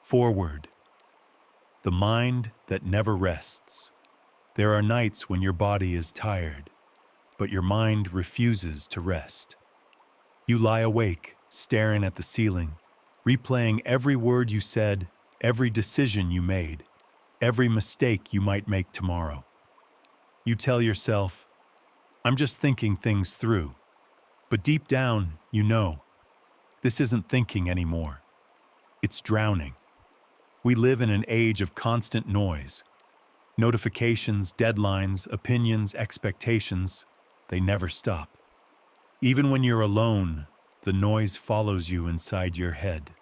Forward, the mind that never rests. There are nights when your body is tired, but your mind refuses to rest. You lie awake, staring at the ceiling, replaying every word you said, every decision you made, every mistake you might make tomorrow. You tell yourself, "I'm just thinking things through." But deep down, you know, this isn't thinking anymore. It's drowning. We live in an age of constant noise. Notifications, deadlines, opinions, expectations, they never stop. Even when you're alone, the noise follows you inside your head.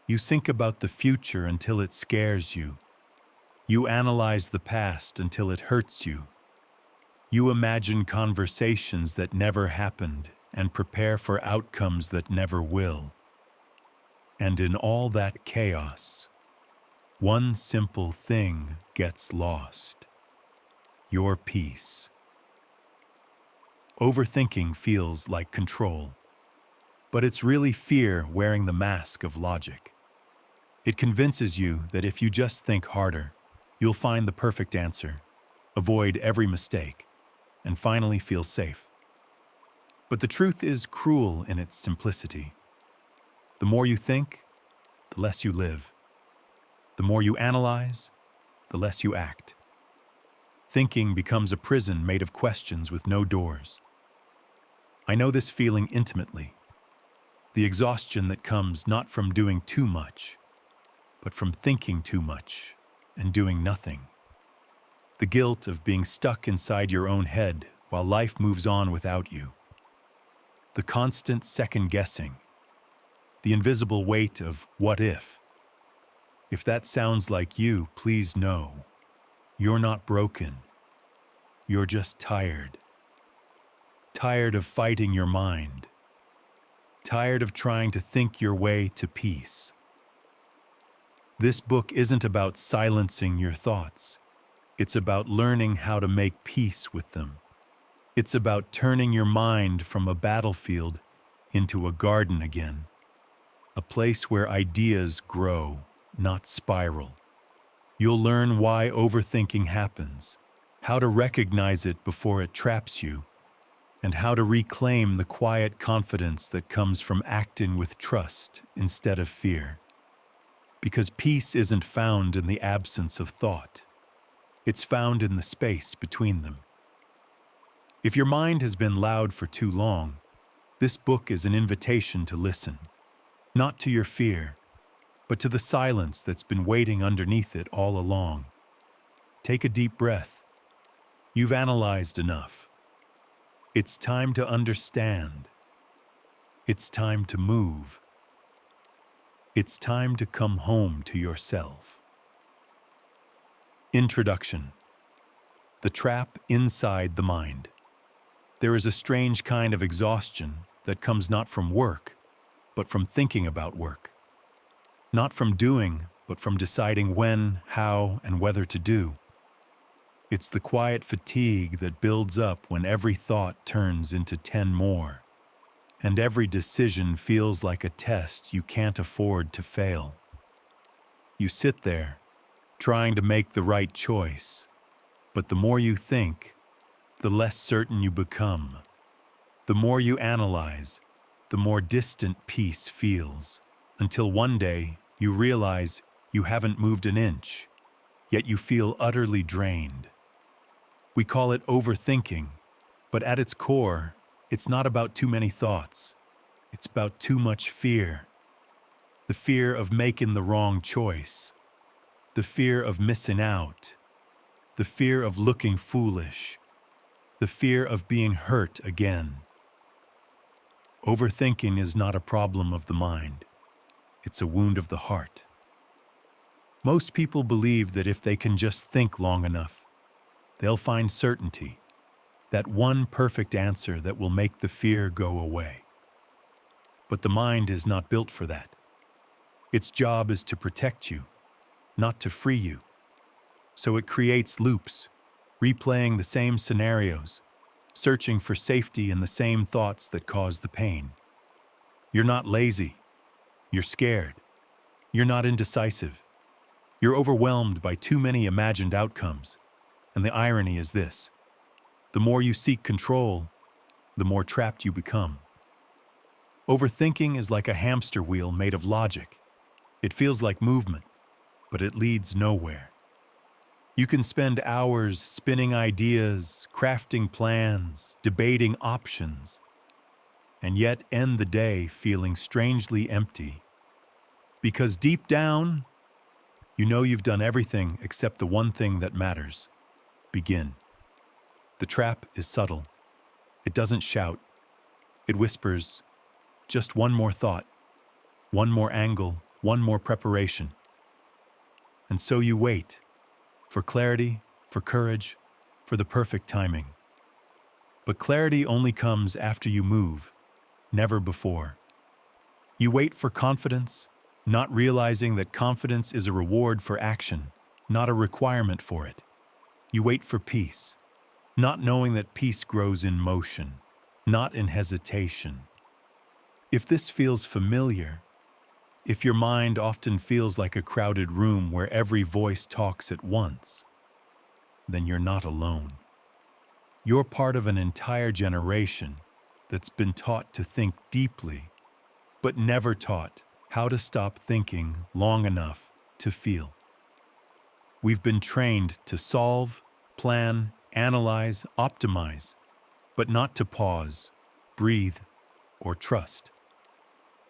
You think about the future until it scares you. You analyze the past until it hurts you. You imagine conversations that never happened and prepare for outcomes that never will. And in all that chaos, one simple thing gets lost: your peace. Overthinking feels like control, but it's really fear wearing the mask of logic. It convinces you that if you just think harder, you'll find the perfect answer, avoid every mistake, and finally feel safe. But the truth is cruel in its simplicity. The more you think, the less you live. The more you analyze, the less you act. Thinking becomes a prison made of questions with no doors. I know this feeling intimately. The exhaustion that comes not from doing too much, but from thinking too much and doing nothing. The guilt of being stuck inside your own head while life moves on without you. The constant second-guessing. The invisible weight of what if. If that sounds like you, please know, you're not broken. You're just tired. Tired of fighting your mind. Tired of trying to think your way to peace. This book isn't about silencing your thoughts. It's about learning how to make peace with them. It's about turning your mind from a battlefield into a garden again. A place where ideas grow, not spiral. You'll learn why overthinking happens, how to recognize it before it traps you, and how to reclaim the quiet confidence that comes from acting with trust instead of fear. Because peace isn't found in the absence of thought. It's found in the space between them. If your mind has been loud for too long, this book is an invitation to listen, not to your fear, but to the silence that's been waiting underneath it all along. Take a deep breath. You've analyzed enough. It's time to understand. It's time to move. It's time to come home to yourself. Introduction. The trap inside the mind. There is a strange kind of exhaustion that comes not from work, but from thinking about work. Not from doing, but from deciding when, how, and whether to do. It's the quiet fatigue that builds up when every thought turns into 10 more, and every decision feels like a test you can't afford to fail. You sit there, trying to make the right choice, but the more you think, the less certain you become. The more you analyze, the more distant peace feels, until one day you realize you haven't moved an inch, yet you feel utterly drained. We call it overthinking, but at its core, it's not about too many thoughts. It's about too much fear. The fear of making the wrong choice. The fear of missing out. The fear of looking foolish. The fear of being hurt again. Overthinking is not a problem of the mind. It's a wound of the heart. Most people believe that if they can just think long enough, they'll find certainty, that one perfect answer that will make the fear go away. But the mind is not built for that. Its job is to protect you, not to free you. So it creates loops, replaying the same scenarios, searching for safety in the same thoughts that cause the pain. You're not lazy. You're scared. You're not indecisive. You're overwhelmed by too many imagined outcomes. And the irony is this: the more you seek control, the more trapped you become. Overthinking is like a hamster wheel made of logic. It feels like movement, but it leads nowhere. You can spend hours spinning ideas, crafting plans, debating options, and yet end the day feeling strangely empty. Because deep down, you know you've done everything except the one thing that matters: begin. The trap is subtle. It doesn't shout. It whispers, just one more thought, one more angle, one more preparation. And so you wait, for clarity, for courage, for the perfect timing. But clarity only comes after you move, never before. You wait for confidence, not realizing that confidence is a reward for action, not a requirement for it. You wait for peace, not knowing that peace grows in motion, not in hesitation. If this feels familiar, if your mind often feels like a crowded room where every voice talks at once, then you're not alone. You're part of an entire generation that's been taught to think deeply, but never taught how to stop thinking long enough to feel. We've been trained to solve, plan, analyze, optimize, but not to pause, breathe, or trust.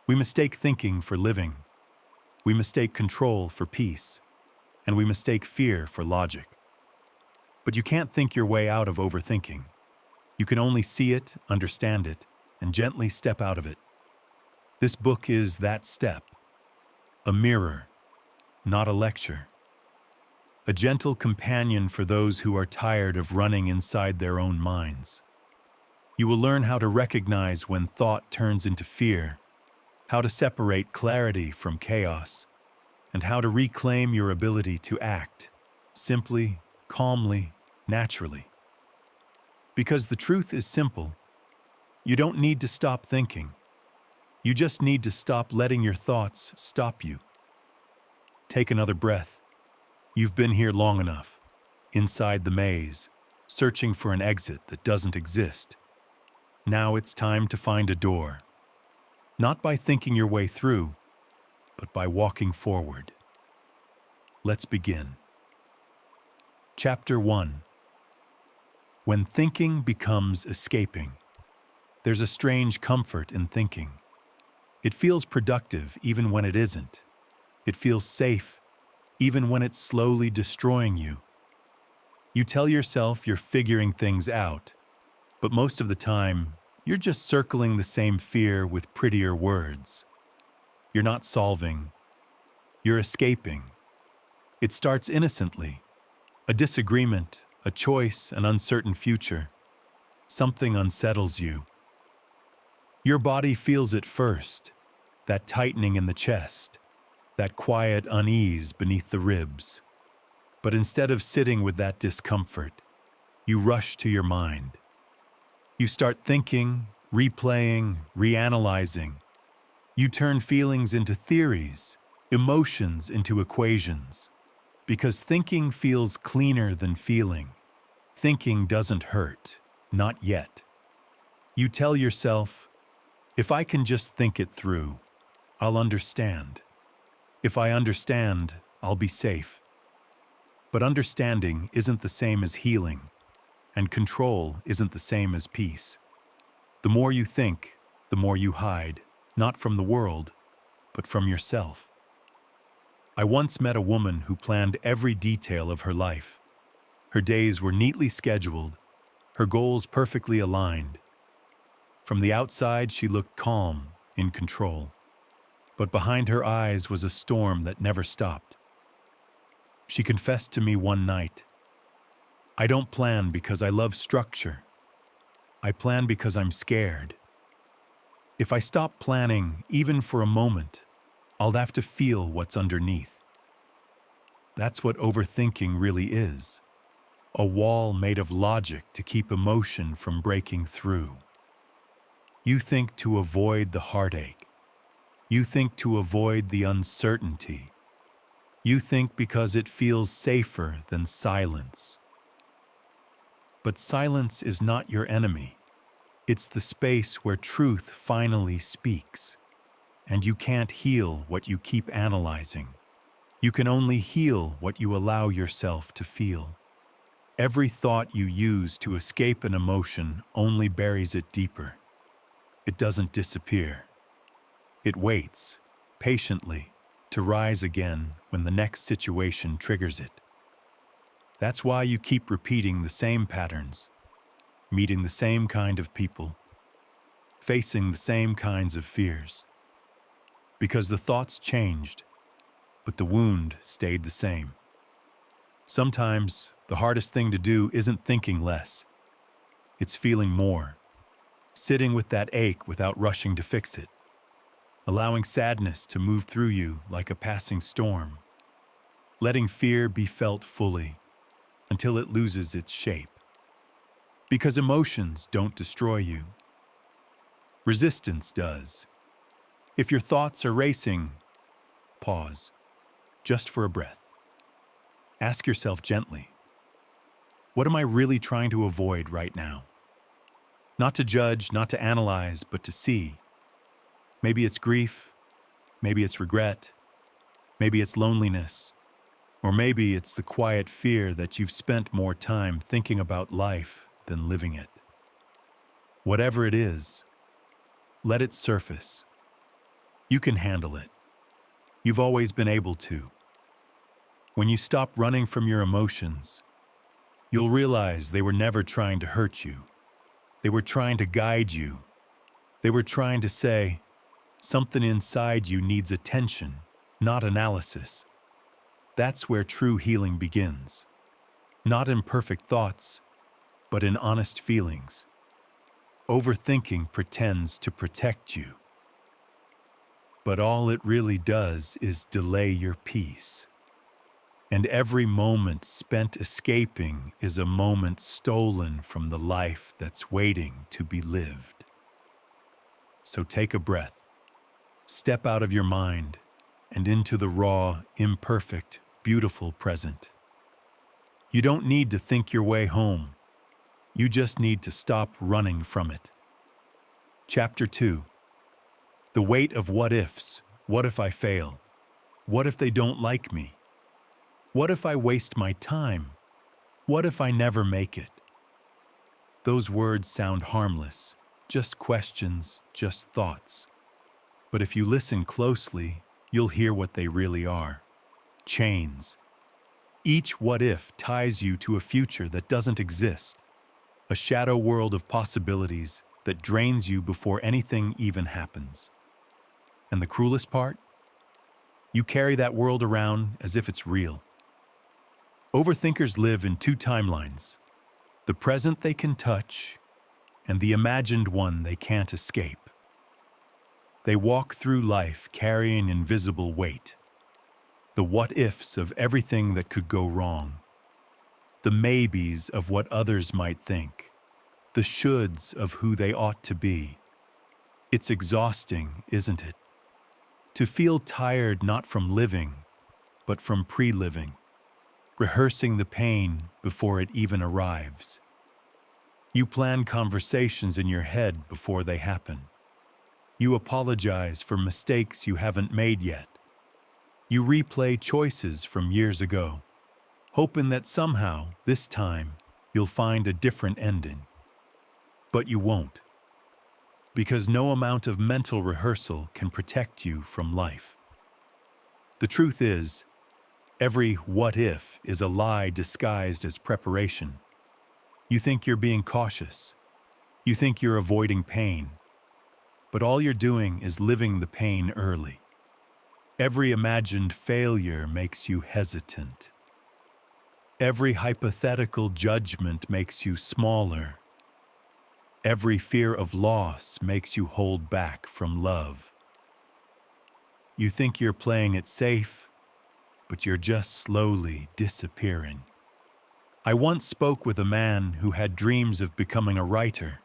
We mistake thinking for living. We mistake control for peace. And we mistake fear for logic. But you can't think your way out of overthinking. You can only see it, understand it, and gently step out of it. This book is that step. A mirror, not a lecture. A gentle companion for those who are tired of running inside their own minds. You will learn how to recognize when thought turns into fear, how to separate clarity from chaos, and how to reclaim your ability to act, simply, calmly, naturally. Because the truth is simple. You don't need to stop thinking. You just need to stop letting your thoughts stop you. Take another breath. You've been here long enough, inside the maze, searching for an exit that doesn't exist. Now it's time to find a door. Not by thinking your way through, but by walking forward. Let's begin. Chapter 1. When thinking becomes escaping. There's a strange comfort in thinking. It feels productive even when it isn't. It feels safe even when it's slowly destroying you. You tell yourself you're figuring things out, but most of the time, you're just circling the same fear with prettier words. You're not solving. You're escaping. It starts innocently. A disagreement, a choice, an uncertain future. Something unsettles you. Your body feels it first, that tightening in the chest, that quiet unease beneath the ribs. But instead of sitting with that discomfort, you rush to your mind. You start thinking, replaying, reanalyzing. You turn feelings into theories, emotions into equations. Because thinking feels cleaner than feeling. Thinking doesn't hurt, not yet. You tell yourself, if I can just think it through, I'll understand. If I understand, I'll be safe. But understanding isn't the same as healing. And control isn't the same as peace. The more you think, the more you hide, not from the world, but from yourself. I once met a woman who planned every detail of her life. Her days were neatly scheduled, her goals perfectly aligned. From the outside, she looked calm, in control. But behind her eyes was a storm that never stopped. She confessed to me one night, I don't plan because I love structure. I plan because I'm scared. If I stop planning, even for a moment, I'll have to feel what's underneath. That's what overthinking really is. A wall made of logic to keep emotion from breaking through. You think to avoid the heartache. You think to avoid the uncertainty. You think because it feels safer than silence. But silence is not your enemy. It's the space where truth finally speaks. And you can't heal what you keep analyzing. You can only heal what you allow yourself to feel. Every thought you use to escape an emotion only buries it deeper. It doesn't disappear. It waits, patiently, to rise again when the next situation triggers it. That's why you keep repeating the same patterns, meeting the same kind of people, facing the same kinds of fears. Because the thoughts changed, but the wound stayed the same. Sometimes the hardest thing to do isn't thinking less. It's feeling more, sitting with that ache without rushing to fix it, allowing sadness to move through you like a passing storm, letting fear be felt fully until it loses its shape. Because emotions don't destroy you. Resistance does. If your thoughts are racing, pause, just for a breath. Ask yourself gently, what am I really trying to avoid right now? Not to judge, not to analyze, but to see. Maybe it's grief, maybe it's regret, maybe it's loneliness, or maybe it's the quiet fear that you've spent more time thinking about life than living it. Whatever it is, let it surface. You can handle it. You've always been able to. When you stop running from your emotions, you'll realize they were never trying to hurt you. They were trying to guide you. They were trying to say, something inside you needs attention, not analysis. That's where true healing begins. Not in perfect thoughts, but in honest feelings. Overthinking pretends to protect you. But all it really does is delay your peace. And every moment spent escaping is a moment stolen from the life that's waiting to be lived. So take a breath, step out of your mind, and into the raw, imperfect, beautiful present. You don't need to think your way home. You just need to stop running from it. Chapter 2. The weight of what ifs. What if I fail? What if they don't like me? What if I waste my time? What if I never make it? Those words sound harmless, just questions, just thoughts. But if you listen closely, you'll hear what they really are. Chains. Each what if ties you to a future that doesn't exist, a shadow world of possibilities that drains you before anything even happens. And the cruelest part? You carry that world around as if it's real. Overthinkers live in two timelines, the present they can touch and the imagined one they can't escape. They walk through life carrying invisible weight, the what-ifs of everything that could go wrong, the maybes of what others might think, the shoulds of who they ought to be. It's exhausting, isn't it? To feel tired not from living, but from pre-living. Rehearsing the pain before it even arrives. You plan conversations in your head before they happen. You apologize for mistakes you haven't made yet. You replay choices from years ago, hoping that somehow, this time, you'll find a different ending. But you won't. Because no amount of mental rehearsal can protect you from life. The truth is, every what if is a lie disguised as preparation. You think you're being cautious. You think you're avoiding pain. But all you're doing is living the pain early. Every imagined failure makes you hesitant. Every hypothetical judgment makes you smaller. Every fear of loss makes you hold back from love. You think you're playing it safe, but you're just slowly disappearing. I once spoke with a man who had dreams of becoming a writer.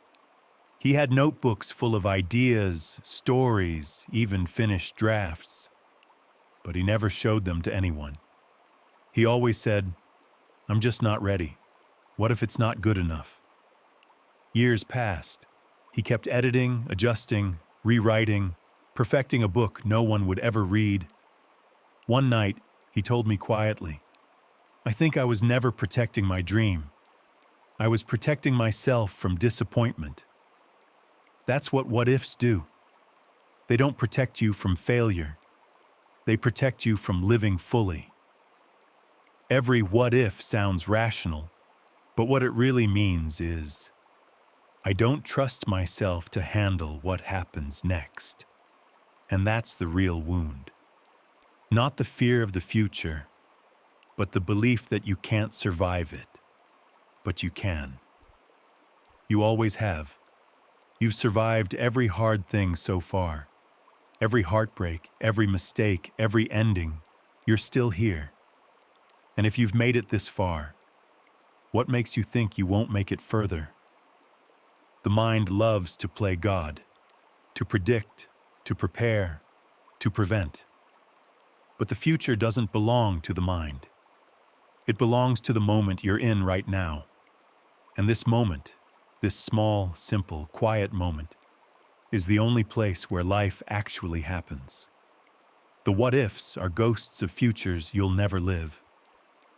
He had notebooks full of ideas, stories, even finished drafts, but he never showed them to anyone. He always said, "I'm just not ready. What if it's not good enough?" Years passed. He kept editing, adjusting, rewriting, perfecting a book no one would ever read. One night, he told me quietly, "I think I was never protecting my dream. I was protecting myself from disappointment." That's what ifs do. They don't protect you from failure. They protect you from living fully. Every what if sounds rational, but what it really means is, I don't trust myself to handle what happens next. And that's the real wound. Not the fear of the future, but the belief that you can't survive it. But you can. You always have. You've survived every hard thing so far. Every heartbreak, every mistake, every ending. You're still here. And if you've made it this far, what makes you think you won't make it further? The mind loves to play God, to predict, to prepare, to prevent. But the future doesn't belong to the mind. It belongs to the moment you're in right now. And this moment, this small, simple, quiet moment, is the only place where life actually happens. The what-ifs are ghosts of futures you'll never live.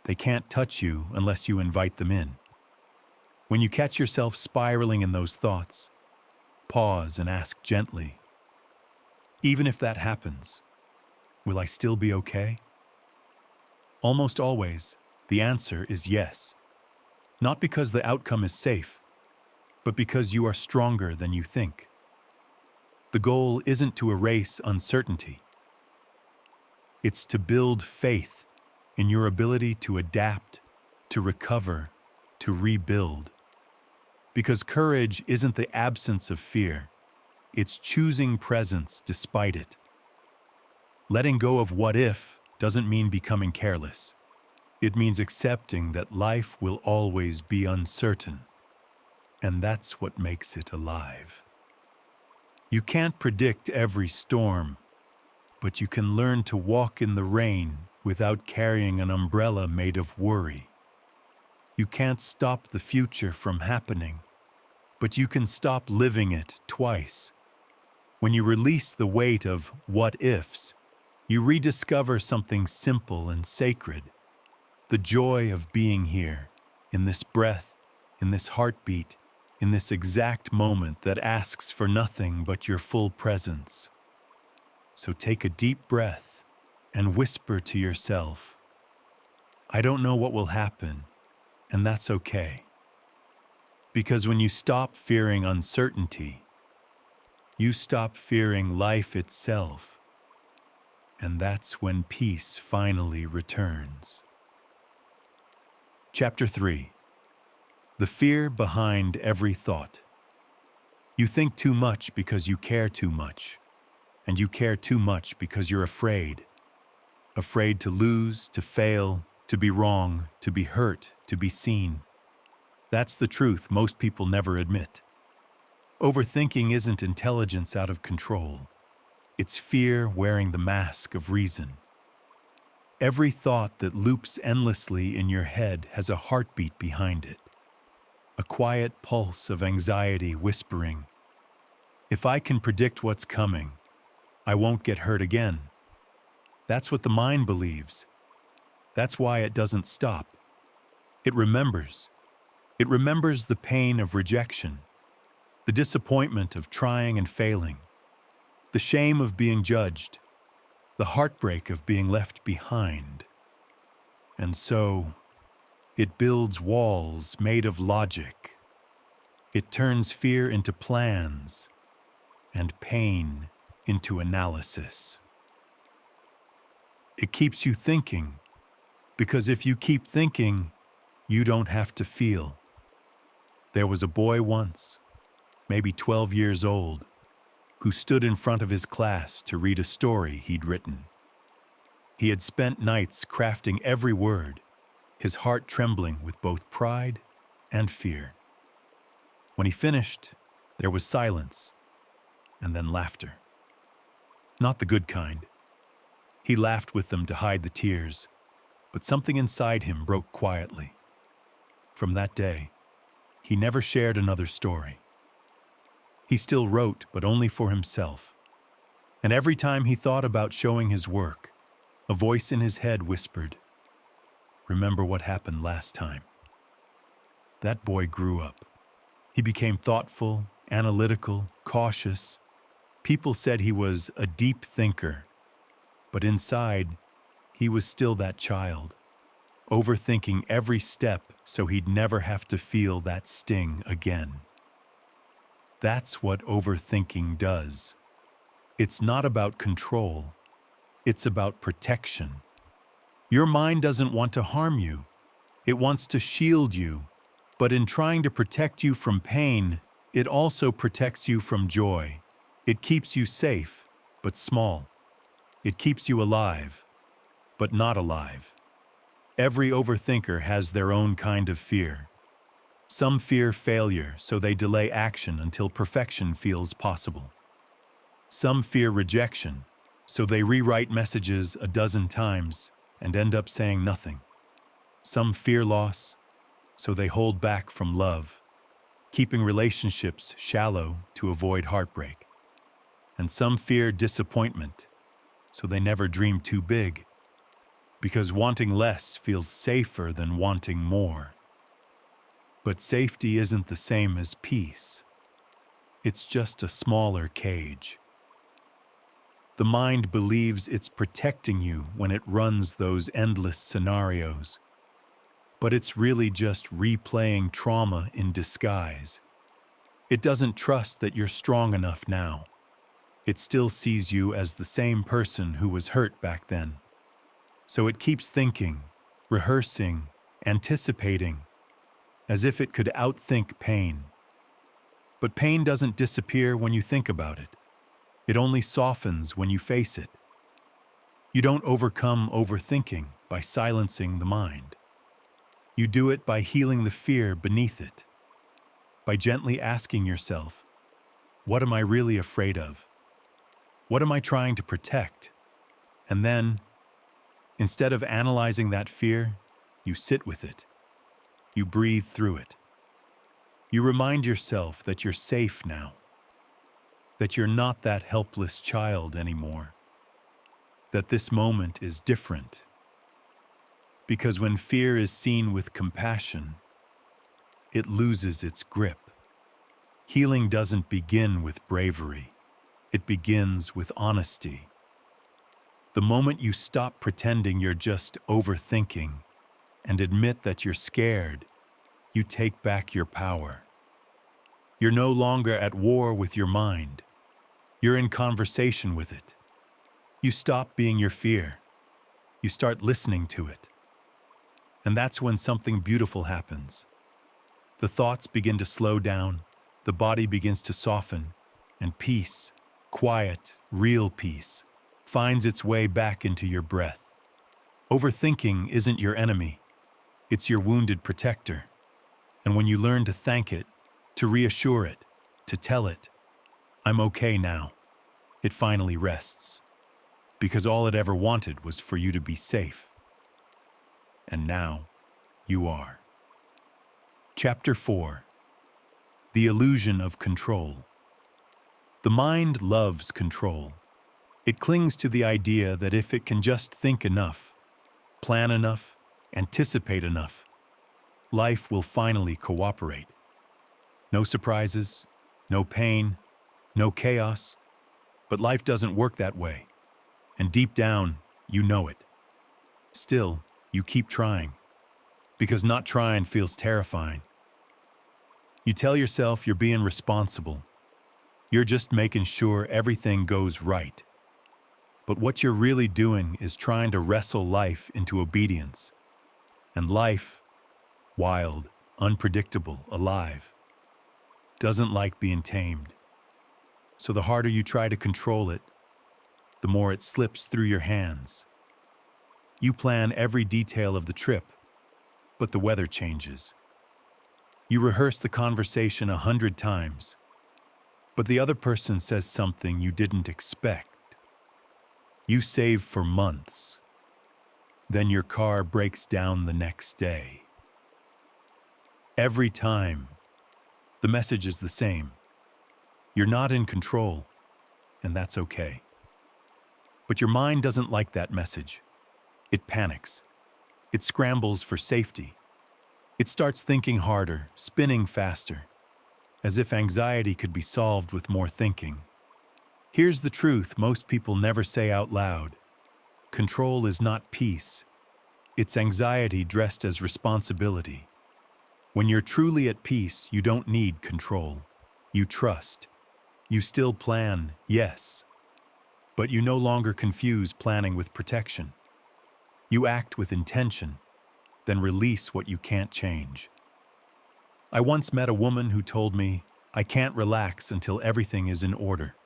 They can't touch you unless you invite them in. When you catch yourself spiraling in those thoughts, pause and ask gently, even if that happens, will I still be okay? Almost always, the answer is yes. Not because the outcome is safe, but because you are stronger than you think. The goal isn't to erase uncertainty. It's to build faith in your ability to adapt, to recover, to rebuild. Because courage isn't the absence of fear. It's choosing presence despite it. Letting go of what if doesn't mean becoming careless. It means accepting that life will always be uncertain. And that's what makes it alive. You can't predict every storm, but you can learn to walk in the rain without carrying an umbrella made of worry. You can't stop the future from happening, but you can stop living it twice. When you release the weight of what-ifs, you rediscover something simple and sacred. The joy of being here, in this breath, in this heartbeat, in this exact moment that asks for nothing but your full presence. So take a deep breath and whisper to yourself, I don't know what will happen, and that's okay. Because when you stop fearing uncertainty, you stop fearing life itself, and that's when peace finally returns. Chapter 3. The fear behind every thought. You think too much because you care too much, and you care too much because you're afraid. Afraid to lose, to fail, to be wrong, to be hurt, to be seen. That's the truth most people never admit. Overthinking isn't intelligence out of control. It's fear wearing the mask of reason. Every thought that loops endlessly in your head has a heartbeat behind it. A quiet pulse of anxiety whispering, if I can predict what's coming, I won't get hurt again. That's what the mind believes. That's why it doesn't stop. It remembers. It remembers the pain of rejection, the disappointment of trying and failing, the shame of being judged, the heartbreak of being left behind. And so, it builds walls made of logic. It turns fear into plans and pain into analysis. It keeps you thinking, because if you keep thinking, you don't have to feel. There was a boy once, maybe 12 years old, who stood in front of his class to read a story he'd written. He had spent nights crafting every word, his heart trembling with both pride and fear. When he finished, There was silence, and then laughter. Not the good kind. He laughed with them to hide the tears, but something inside him broke quietly. From that day, he never shared another story. He still wrote, but only for himself. And every time he thought about showing his work, a voice in his head whispered, "Remember what happened last time." That boy grew up. He became thoughtful, analytical, cautious. People said he was a deep thinker, but inside, he was still that child, overthinking every step so he'd never have to feel that sting again. That's what overthinking does. It's not about control. It's about protection. Your mind doesn't want to harm you. It wants to shield you. But in trying to protect you from pain, it also protects you from joy. It keeps you safe, but small. It keeps you alive, but not alive. Every overthinker has their own kind of fear. Some fear failure, so they delay action until perfection feels possible. Some fear rejection, so they rewrite messages a dozen times and end up saying nothing. Some fear loss, so they hold back from love, keeping relationships shallow to avoid heartbreak. And some fear disappointment, so they never dream too big, because wanting less feels safer than wanting more. But safety isn't the same as peace. It's just a smaller cage. The mind believes it's protecting you when it runs those endless scenarios. But it's really just replaying trauma in disguise. It doesn't trust that you're strong enough now. It still sees you as the same person who was hurt back then. So it keeps thinking, rehearsing, anticipating, as if it could outthink pain. But pain doesn't disappear when you think about it. It only softens when you face it. You don't overcome overthinking by silencing the mind. You do it by healing the fear beneath it, by gently asking yourself, what am I really afraid of? What am I trying to protect? And then, instead of analyzing that fear, you sit with it. You breathe through it. You remind yourself that you're safe now, that you're not that helpless child anymore, that this moment is different. Because when fear is seen with compassion, it loses its grip. Healing doesn't begin with bravery. It begins with honesty. The moment you stop pretending you're just overthinking and admit that you're scared, you take back your power. You're no longer at war with your mind. You're in conversation with it. You stop being your fear. You start listening to it. And that's when something beautiful happens. The thoughts begin to slow down, the body begins to soften, and peace, quiet, real peace, finds its way back into your breath. Overthinking isn't your enemy. It's your wounded protector. And when you learn to thank it, to reassure it, to tell it, "I'm okay now," it finally rests. Because all it ever wanted was for you to be safe. And now, you are. Chapter 4. The Illusion of Control. The mind loves control. It clings to the idea that if it can just think enough, plan enough, anticipate enough, life will finally cooperate. No surprises, no pain, no chaos. But life doesn't work that way. And deep down, you know it. Still, you keep trying, because not trying feels terrifying. You tell yourself you're being responsible. You're just making sure everything goes right. But what you're really doing is trying to wrestle life into obedience. And life, wild, unpredictable, alive, doesn't like being tamed. So the harder you try to control it, the more it slips through your hands. You plan every detail of the trip, but the weather changes. You rehearse the conversation 100 times, but the other person says something you didn't expect. You save for months. Then your car breaks down the next day. Every time, the message is the same. You're not in control, and that's okay. But your mind doesn't like that message. It panics. It scrambles for safety. It starts thinking harder, spinning faster, as if anxiety could be solved with more thinking. Here's the truth most people never say out loud. Control is not peace. It's anxiety dressed as responsibility. When you're truly at peace, you don't need control. You trust. You still plan, yes. But you no longer confuse planning with protection. You act with intention, then release what you can't change. I once met a woman who told me, "I can't relax until everything is in order."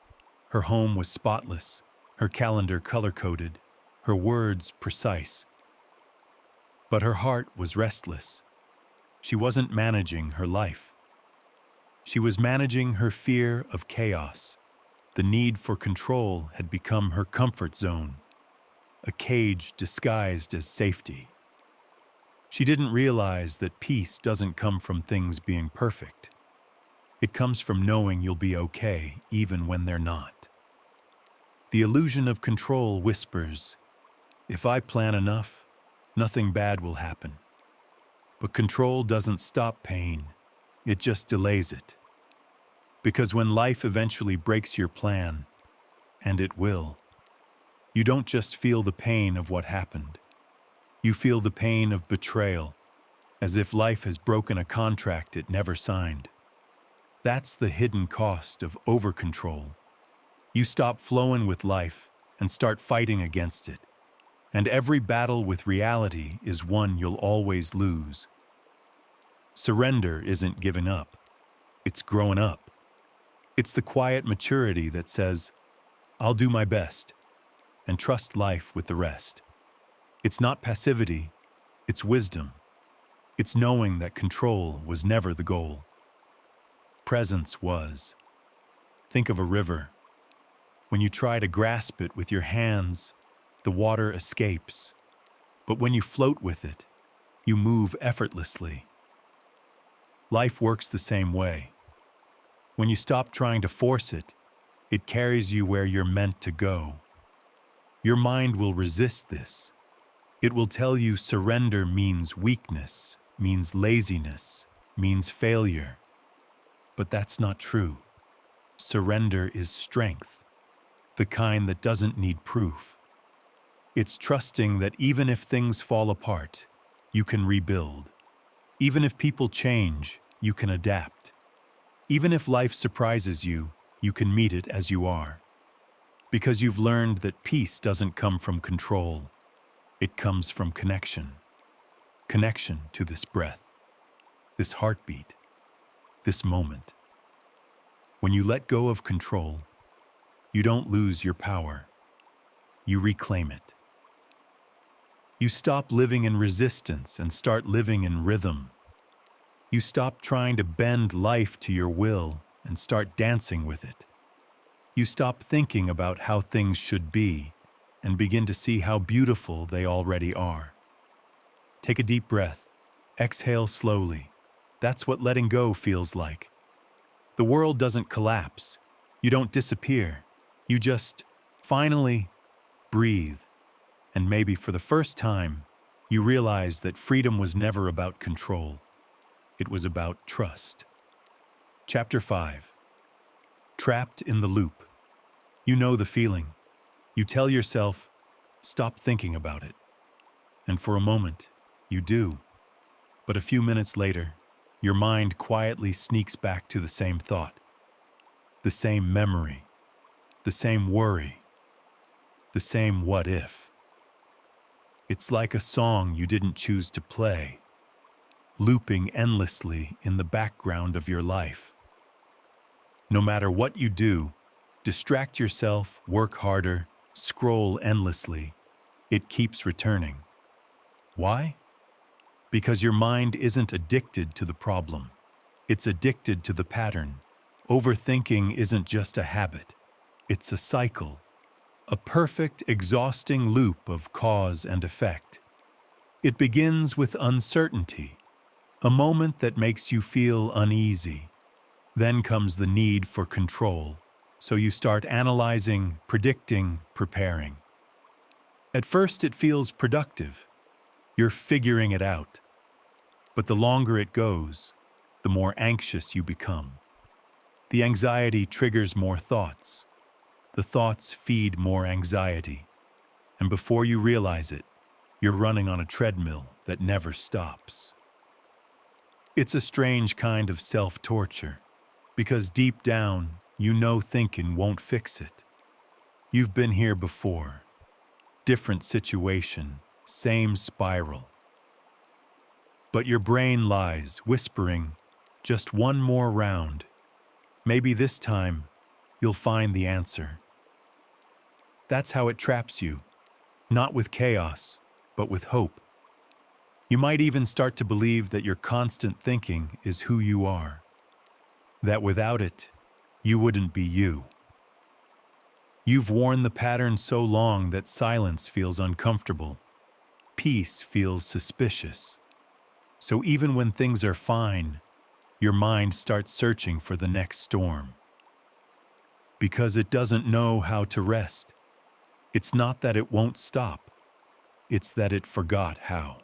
Her home was spotless, her calendar color-coded, her words precise. But her heart was restless. She wasn't managing her life. She was managing her fear of chaos. The need for control had become her comfort zone, a cage disguised as safety. She didn't realize that peace doesn't come from things being perfect. It comes from knowing you'll be okay even when they're not. The illusion of control whispers, "If I plan enough, nothing bad will happen." But control doesn't stop pain, it just delays it. Because when life eventually breaks your plan, and it will, you don't just feel the pain of what happened. You feel the pain of betrayal, as if life has broken a contract it never signed. That's the hidden cost of over-control. You stop flowing with life and start fighting against it. And every battle with reality is one you'll always lose. Surrender isn't giving up. It's growing up. It's the quiet maturity that says, "I'll do my best," and trust life with the rest. It's not passivity, it's wisdom. It's knowing that control was never the goal. Presence was. Think of a river. When you try to grasp it with your hands, the water escapes. But when you float with it, you move effortlessly. Life works the same way. When you stop trying to force it, it carries you where you're meant to go. Your mind will resist this. It will tell you surrender means weakness, means laziness, means failure. But that's not true. Surrender is strength, the kind that doesn't need proof. It's trusting that even if things fall apart, you can rebuild. Even if people change, you can adapt. Even if life surprises you, you can meet it as you are. Because you've learned that peace doesn't come from control. It comes from connection. Connection to this breath, this heartbeat, this moment. When you let go of control, you don't lose your power. You reclaim it. You stop living in resistance and start living in rhythm. You stop trying to bend life to your will and start dancing with it. You stop thinking about how things should be and begin to see how beautiful they already are. Take a deep breath. Exhale slowly. That's what letting go feels like. The world doesn't collapse. You don't disappear. You just finally breathe. And maybe for the first time, you realize that freedom was never about control. It was about trust. Chapter 5. Trapped in the loop. You know the feeling. You tell yourself, stop thinking about it. And for a moment, you do. But a few minutes later, your mind quietly sneaks back to the same thought, the same memory, the same worry, the same what if. It's like a song you didn't choose to play, looping endlessly in the background of your life. No matter what you do, distract yourself, work harder, scroll endlessly, it keeps returning. Why? Because your mind isn't addicted to the problem. It's addicted to the pattern, Overthinking isn't just a habit, it's a cycle, a perfect, exhausting loop of cause and effect. It begins with uncertainty, a moment that makes you feel uneasy. Then comes the need for control, so you start analyzing, predicting, preparing. At first it feels productive. You're figuring it out. But the longer it goes, the more anxious you become. The anxiety triggers more thoughts. The thoughts feed more anxiety. And before you realize it, you're running on a treadmill that never stops. It's a strange kind of self-torture, because deep down, you know thinking won't fix it. You've been here before. Different situation, same spiral. But your brain lies, whispering, just one more round. Maybe this time, you'll find the answer. That's how it traps you, not with chaos, but with hope. You might even start to believe that your constant thinking is who you are, that without it, you wouldn't be you. You've worn the pattern so long that silence feels uncomfortable. Peace feels suspicious. So even when things are fine, your mind starts searching for the next storm. Because it doesn't know how to rest. It's not that it won't stop. It's that it forgot how.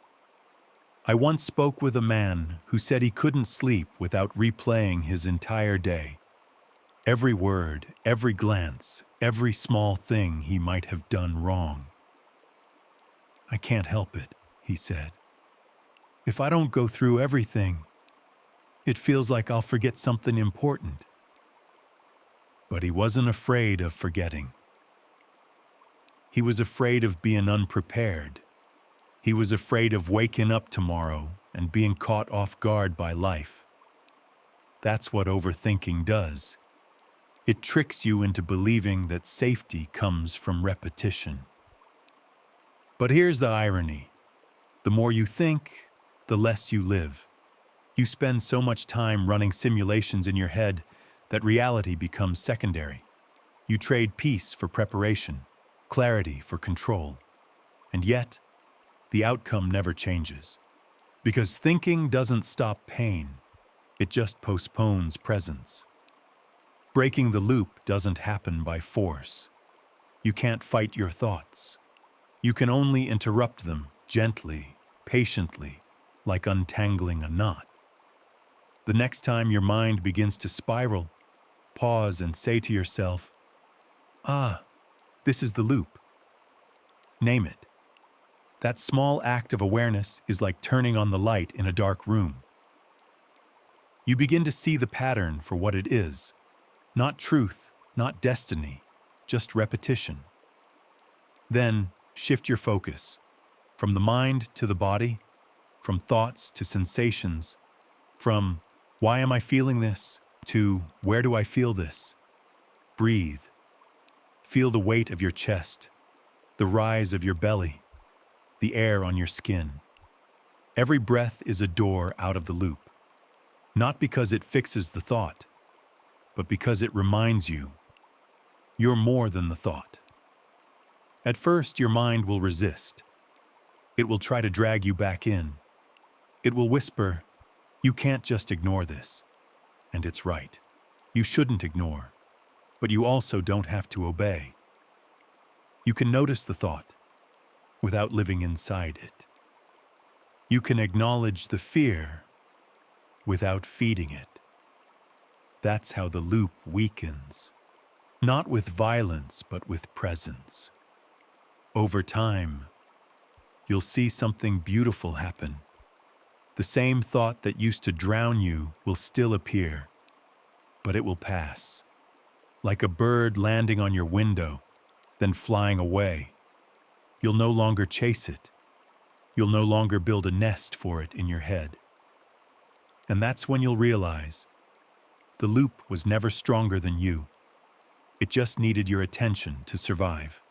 I once spoke with a man who said he couldn't sleep without replaying his entire day. Every word, every glance, every small thing he might have done wrong. I can't help it, he said. If I don't go through everything, it feels like I'll forget something important. But he wasn't afraid of forgetting. He was afraid of being unprepared. He was afraid of waking up tomorrow and being caught off guard by life. That's what overthinking does. It tricks you into believing that safety comes from repetition. But here's the irony. The more you think, the less you live. You spend so much time running simulations in your head that reality becomes secondary. You trade peace for preparation, clarity for control. And yet, the outcome never changes. Because thinking doesn't stop pain, it just postpones presence. Breaking the loop doesn't happen by force. You can't fight your thoughts. You can only interrupt them gently, patiently, like untangling a knot. The next time your mind begins to spiral, pause and say to yourself, this is the loop. Name it. That small act of awareness is like turning on the light in a dark room. You begin to see the pattern for what it is. Not truth, not destiny, just repetition. Then, shift your focus. From the mind to the body, from thoughts to sensations, from why am I feeling this to where do I feel this? Breathe. Feel the weight of your chest, the rise of your belly, the air on your skin. Every breath is a door out of the loop. Not because it fixes the thought, but because it reminds you, you're more than the thought. At first, your mind will resist. It will try to drag you back in. It will whisper, you can't just ignore this. And it's right. You shouldn't ignore, but you also don't have to obey. You can notice the thought without living inside it. You can acknowledge the fear without feeding it. That's how the loop weakens, not with violence, but with presence. Over time, you'll see something beautiful happen. The same thought that used to drown you will still appear, but it will pass. Like a bird landing on your window, then flying away. You'll no longer chase it. You'll no longer build a nest for it in your head. And that's when you'll realize the loop was never stronger than you. It just needed your attention to survive.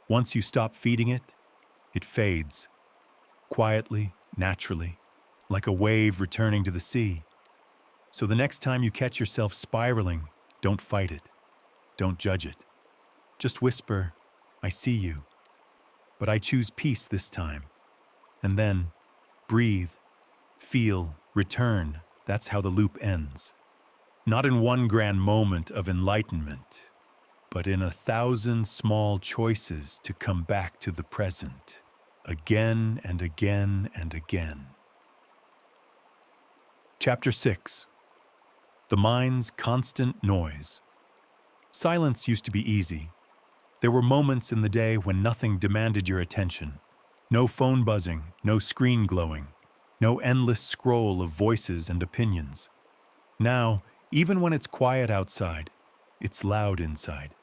Once you stop feeding it, it fades. Quietly, naturally, like a wave returning to the sea. So the next time you catch yourself spiraling, don't fight it. Don't judge it. Just whisper, I see you, but I choose peace this time. And then, breathe, feel, return. That's how the loop ends. Not in one grand moment of enlightenment, but in 1,000 small choices to come back to the present, again and again and again. Chapter 6. The Mind's Constant Noise. Silence used to be easy. There were moments in the day when nothing demanded your attention. No phone buzzing, no screen glowing, no endless scroll of voices and opinions. Now, even when it's quiet outside, it's loud inside.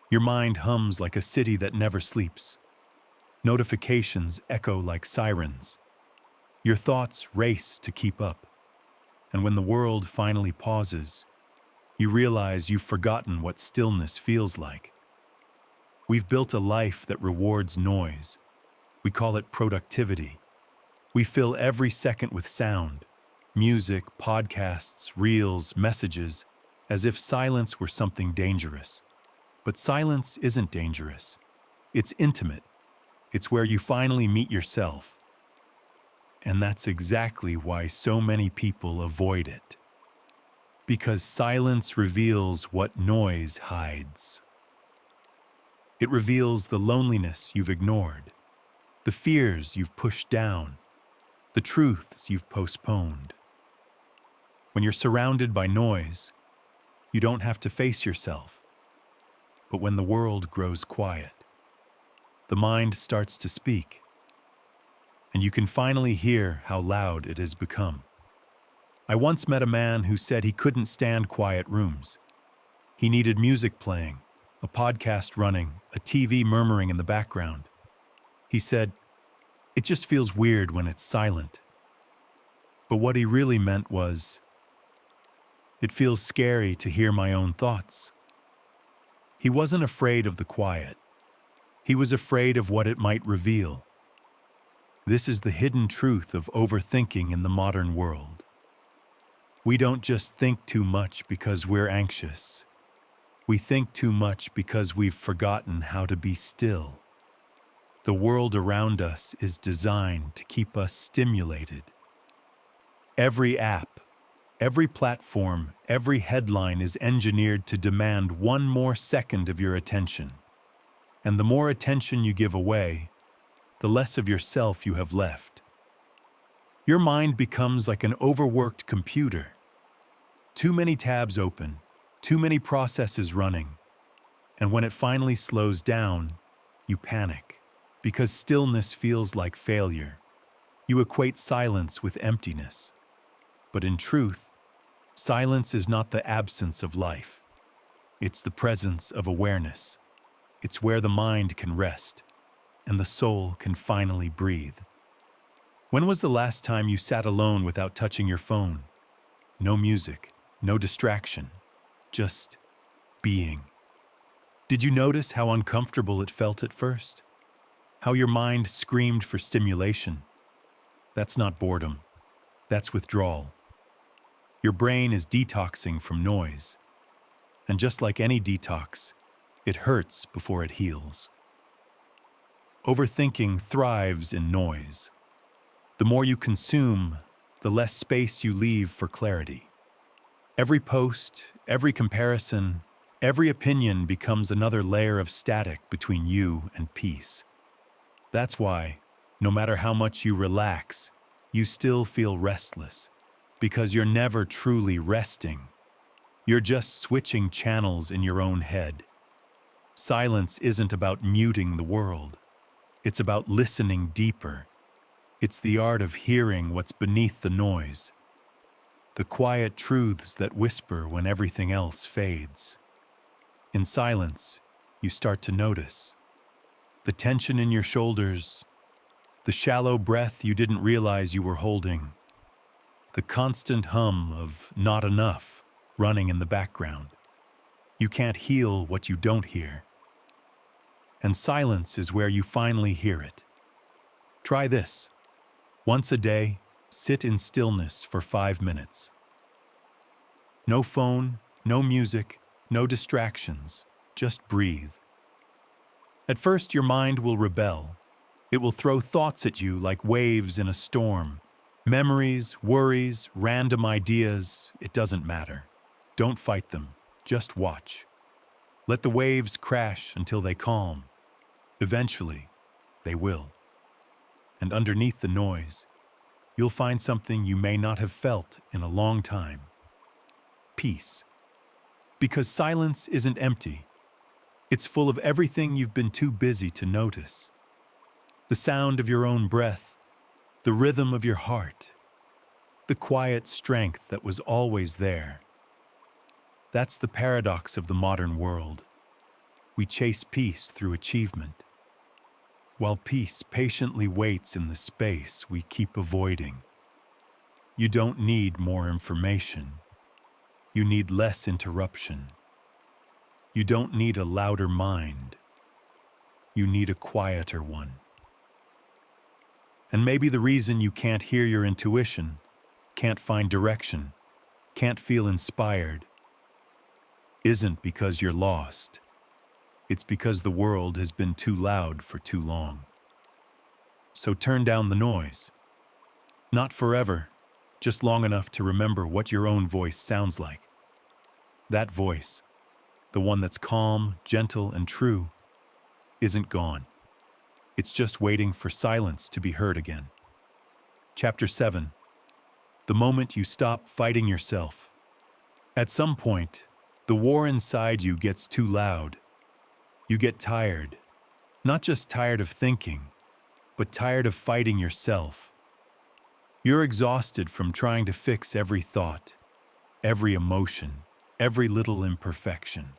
Your mind hums like a city that never sleeps. Notifications echo like sirens. Your thoughts race to keep up. And when the world finally pauses, you realize you've forgotten what stillness feels like. We've built a life that rewards noise. We call it productivity. We fill every second with sound, music, podcasts, reels, messages, as if silence were something dangerous. But silence isn't dangerous. It's intimate. It's where you finally meet yourself. And that's exactly why so many people avoid it. Because silence reveals what noise hides. It reveals the loneliness you've ignored, the fears you've pushed down, the truths you've postponed. When you're surrounded by noise, you don't have to face yourself. But when the world grows quiet, the mind starts to speak, and you can finally hear how loud it has become. I once met a man who said he couldn't stand quiet rooms. He needed music playing, a podcast running, a TV murmuring in the background. He said, "It just feels weird when it's silent." But what he really meant was, "It feels scary to hear my own thoughts." He wasn't afraid of the quiet. He was afraid of what it might reveal. This is the hidden truth of overthinking in the modern world. We don't just think too much because we're anxious. We think too much because we've forgotten how to be still. The world around us is designed to keep us stimulated. Every app, every platform, every headline is engineered to demand one more second of your attention. And the more attention you give away, the less of yourself you have left. Your mind becomes like an overworked computer. Too many tabs open, too many processes running. And when it finally slows down, you panic, because stillness feels like failure. You equate silence with emptiness. But in truth, silence is not the absence of life. It's the presence of awareness. It's where the mind can rest, and the soul can finally breathe. When was the last time you sat alone without touching your phone? No music, no distraction, just being. Did you notice how uncomfortable it felt at first? How your mind screamed for stimulation? That's not boredom. That's withdrawal. Your brain is detoxing from noise. And just like any detox, it hurts before it heals. Overthinking thrives in noise. The more you consume, the less space you leave for clarity. Every post, every comparison, every opinion becomes another layer of static between you and peace. That's why, no matter how much you relax, you still feel restless, because you're never truly resting. You're just switching channels in your own head. Silence isn't about muting the world. It's about listening deeper. It's the art of hearing what's beneath the noise. The quiet truths that whisper when everything else fades. In silence, you start to notice the tension in your shoulders, the shallow breath you didn't realize you were holding, the constant hum of "not enough" running in the background. You can't heal what you don't hear. And silence is where you finally hear it. Try this. Once a day, sit in stillness for 5 minutes. No phone, no music, no distractions. Just breathe. At first, your mind will rebel. It will throw thoughts at you like waves in a storm. Memories, worries, random ideas, it doesn't matter. Don't fight them. Just watch. Let the waves crash until they calm. Eventually, they will. And underneath the noise, you'll find something you may not have felt in a long time. Peace. Because silence isn't empty. It's full of everything you've been too busy to notice. The sound of your own breath, the rhythm of your heart, the quiet strength that was always there. That's the paradox of the modern world. We chase peace through achievement, while peace patiently waits in the space we keep avoiding. You don't need more information. You need less interruption. You don't need a louder mind. You need a quieter one. And maybe the reason you can't hear your intuition, can't find direction, can't feel inspired, isn't because you're lost. It's because the world has been too loud for too long. So turn down the noise. Not forever, just long enough to remember what your own voice sounds like. That voice, the one that's calm, gentle, and true, isn't gone. It's just waiting for silence to be heard again. Chapter 7. The moment you stop fighting yourself. At some point, the war inside you gets too loud. You get tired. Not just tired of thinking, but tired of fighting yourself. You're exhausted from trying to fix every thought, every emotion, every little imperfection.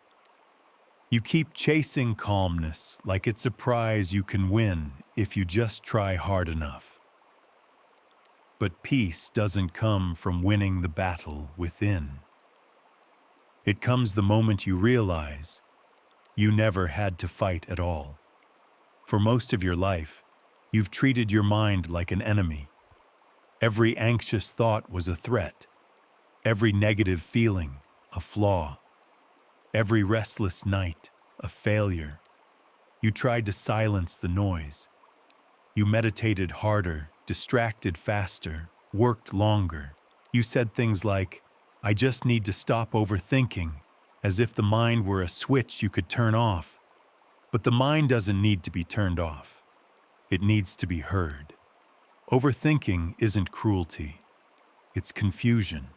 You keep chasing calmness like it's a prize you can win if you just try hard enough. But peace doesn't come from winning the battle within. It comes the moment you realize you never had to fight at all. For most of your life, you've treated your mind like an enemy. Every anxious thought was a threat. Every negative feeling, a flaw. Every restless night, a failure. You tried to silence the noise. You meditated harder, distracted faster, worked longer. You said things like, "I just need to stop overthinking," as if the mind were a switch you could turn off. But the mind doesn't need to be turned off. It needs to be heard. Overthinking isn't cruelty. It's confusion.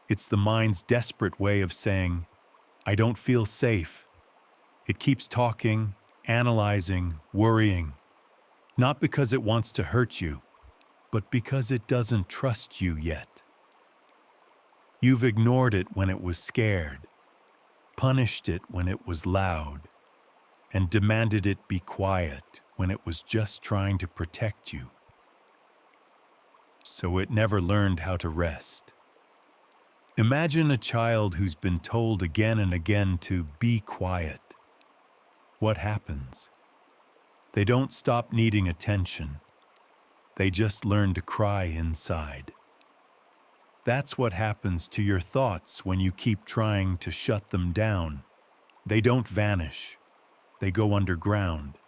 It's the mind's desperate way of saying, "I don't feel safe." It keeps talking, analyzing, worrying, not because it wants to hurt you, but because it doesn't trust you yet. You've ignored it when it was scared, punished it when it was loud, and demanded it be quiet when it was just trying to protect you. So it never learned how to rest. Imagine a child who's been told again and again to be quiet. What happens? They don't stop needing attention. They just learn to cry inside. That's what happens to your thoughts when you keep trying to shut them down. They don't vanish. They go underground.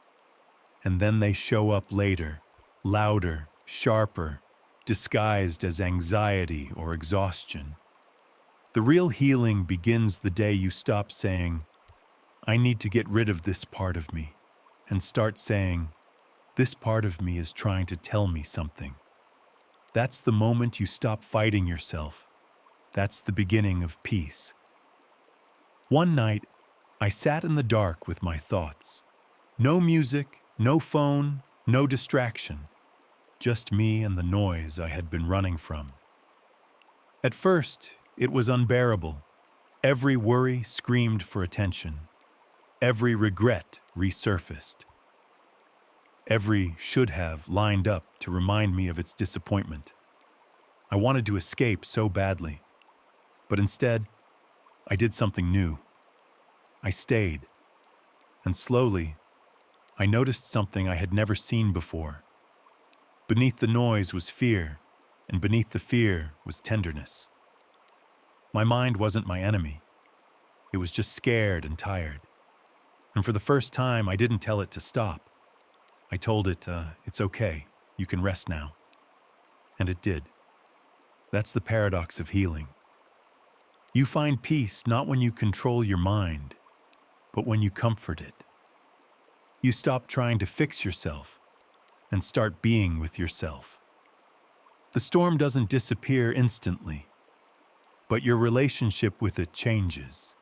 And then they show up later, louder, sharper, disguised as anxiety or exhaustion. The real healing begins the day you stop saying, "I need to get rid of this part of me," and start saying, "This part of me is trying to tell me something." That's the moment you stop fighting yourself. That's the beginning of peace. One night, I sat in the dark with my thoughts. No music, no phone, no distraction. Just me and the noise I had been running from. At first, it was unbearable. Every worry screamed for attention. Every regret resurfaced. Every should have lined up to remind me of its disappointment. I wanted to escape so badly. But instead, I did something new. I stayed. And slowly, I noticed something I had never seen before. Beneath the noise was fear, and beneath the fear was tenderness. My mind wasn't my enemy. It was just scared and tired. And for the first time, I didn't tell it to stop. I told it, it's okay, you can rest now. And it did. That's the paradox of healing. You find peace not when you control your mind, but when you comfort it. You stop trying to fix yourself and start being with yourself. The storm doesn't disappear instantly, but your relationship with it changes.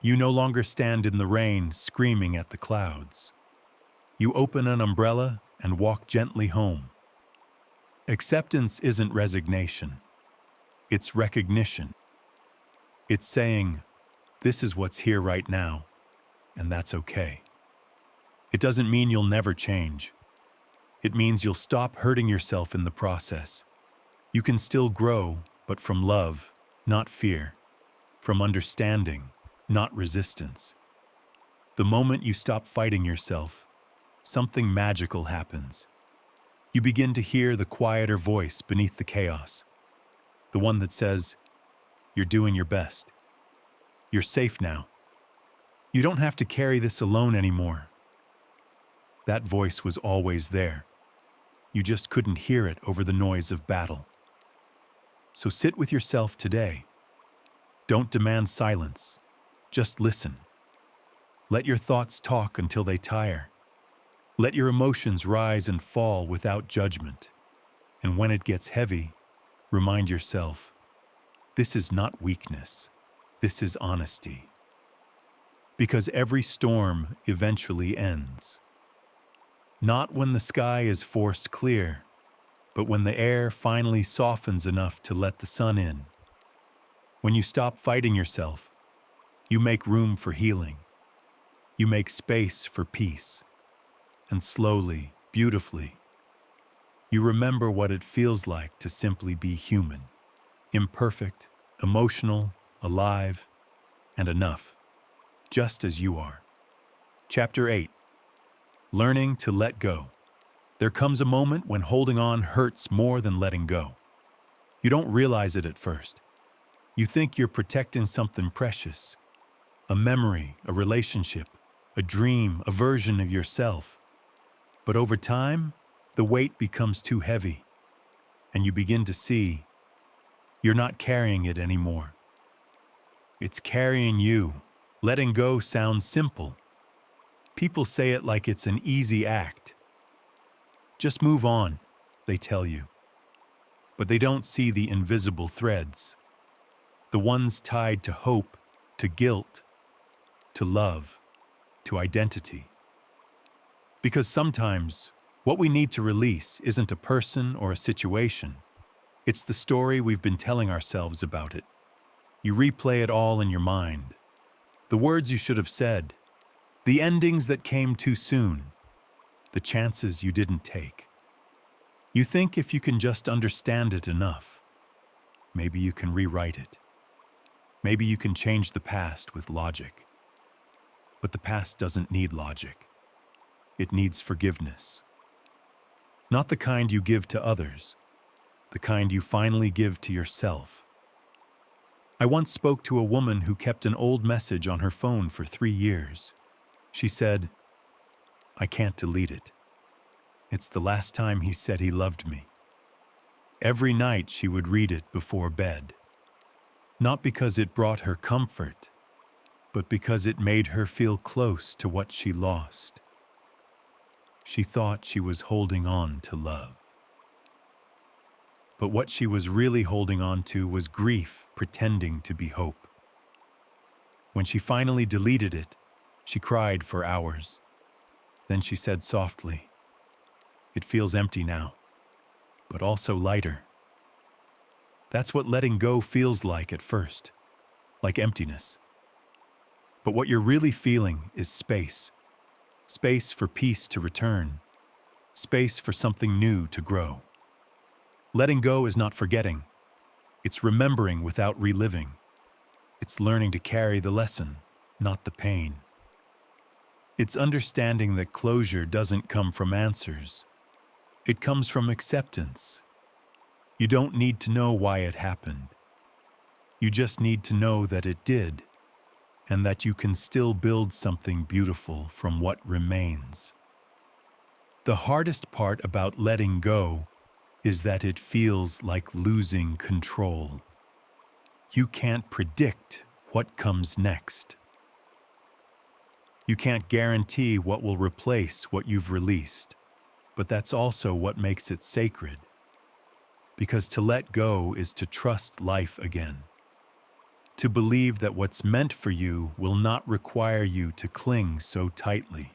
You no longer stand in the rain screaming at the clouds. You open an umbrella and walk gently home. Acceptance isn't resignation. It's recognition. It's saying, this is what's here right now, and that's okay. It doesn't mean you'll never change. It means you'll stop hurting yourself in the process. You can still grow, but from love, not fear. From understanding, not resistance. The moment you stop fighting yourself, something magical happens. You begin to hear the quieter voice beneath the chaos. The one that says, you're doing your best. You're safe now. You don't have to carry this alone anymore. That voice was always there. You just couldn't hear it over the noise of battle. So sit with yourself today. Don't demand silence. Just listen. Let your thoughts talk until they tire. Let your emotions rise and fall without judgment. And when it gets heavy, remind yourself, this is not weakness. This is honesty. Because every storm eventually ends. Not when the sky is forced clear, but when the air finally softens enough to let the sun in. When you stop fighting yourself, you make room for healing. You make space for peace. And slowly, beautifully, you remember what it feels like to simply be human, imperfect, emotional, alive, and enough, just as you are. Chapter 8. Learning to let go. There comes a moment when holding on hurts more than letting go. You don't realize it at first. You think you're protecting something precious, a memory, a relationship, a dream, a version of yourself. But over time, the weight becomes too heavy, and you begin to see you're not carrying it anymore. It's carrying you. Letting go sounds simple. People say it like it's an easy act. Just move on, they tell you. But they don't see the invisible threads, the ones tied to hope, to guilt, to love, to identity. Because sometimes, what we need to release isn't a person or a situation. It's the story we've been telling ourselves about it. You replay it all in your mind. The words you should have said, the endings that came too soon, the chances you didn't take. You think if you can just understand it enough, maybe you can rewrite it. Maybe you can change the past with logic. But the past doesn't need logic. It needs forgiveness. Not the kind you give to others, the kind you finally give to yourself. I once spoke to a woman who kept an old message on her phone for 3 years. She said, I can't delete it. It's the last time he said he loved me. Every night she would read it before bed. Not because it brought her comfort, but because it made her feel close to what she lost. She thought she was holding on to love. But what she was really holding on to was grief pretending to be hope. When she finally deleted it, she cried for hours. Then she said softly, it feels empty now, but also lighter. That's what letting go feels like at first, like emptiness. But what you're really feeling is space. Space for peace to return. Space for something new to grow. Letting go is not forgetting. It's remembering without reliving. It's learning to carry the lesson, not the pain. It's understanding that closure doesn't come from answers. It comes from acceptance. You don't need to know why it happened. You just need to know that it did, and that you can still build something beautiful from what remains. The hardest part about letting go is that it feels like losing control. You can't predict what comes next. You can't guarantee what will replace what you've released, but that's also what makes it sacred. Because to let go is to trust life again. To believe that what's meant for you will not require you to cling so tightly.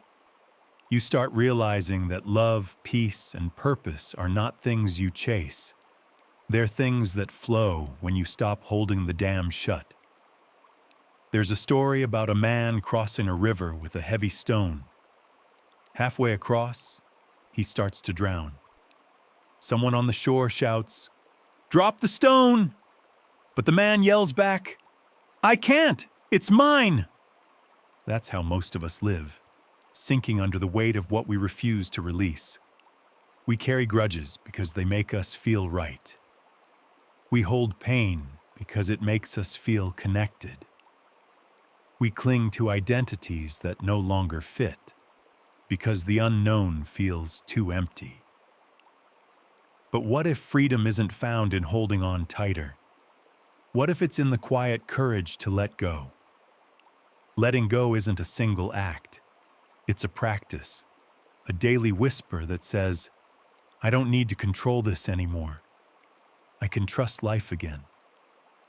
You start realizing that love, peace, and purpose are not things you chase. They're things that flow when you stop holding the dam shut. There's a story about a man crossing a river with a heavy stone. Halfway across, he starts to drown. Someone on the shore shouts, "Drop the stone!" But the man yells back, "I can't! It's mine!" That's how most of us live, sinking under the weight of what we refuse to release. We carry grudges because they make us feel right. We hold pain because it makes us feel connected. We cling to identities that no longer fit because the unknown feels too empty. But what if freedom isn't found in holding on tighter? What if it's in the quiet courage to let go? Letting go isn't a single act. It's a practice, a daily whisper that says, "I don't need to control this anymore. I can trust life again.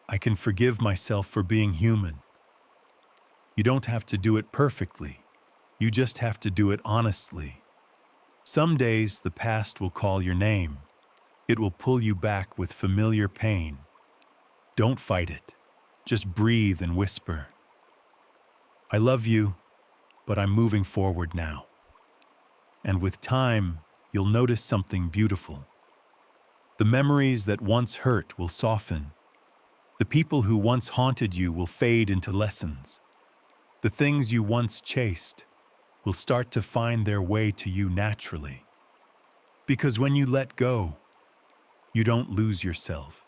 I can forgive myself for being human." You don't have to do it perfectly. You just have to do it honestly. Some days the past will call your name. It will pull you back with familiar pain. Don't fight it. Just breathe and whisper, "I love you, but I'm moving forward now." And with time, you'll notice something beautiful. The memories that once hurt will soften. The people who once haunted you will fade into lessons. The things you once chased will start to find their way to you naturally. Because when you let go, you don't lose yourself.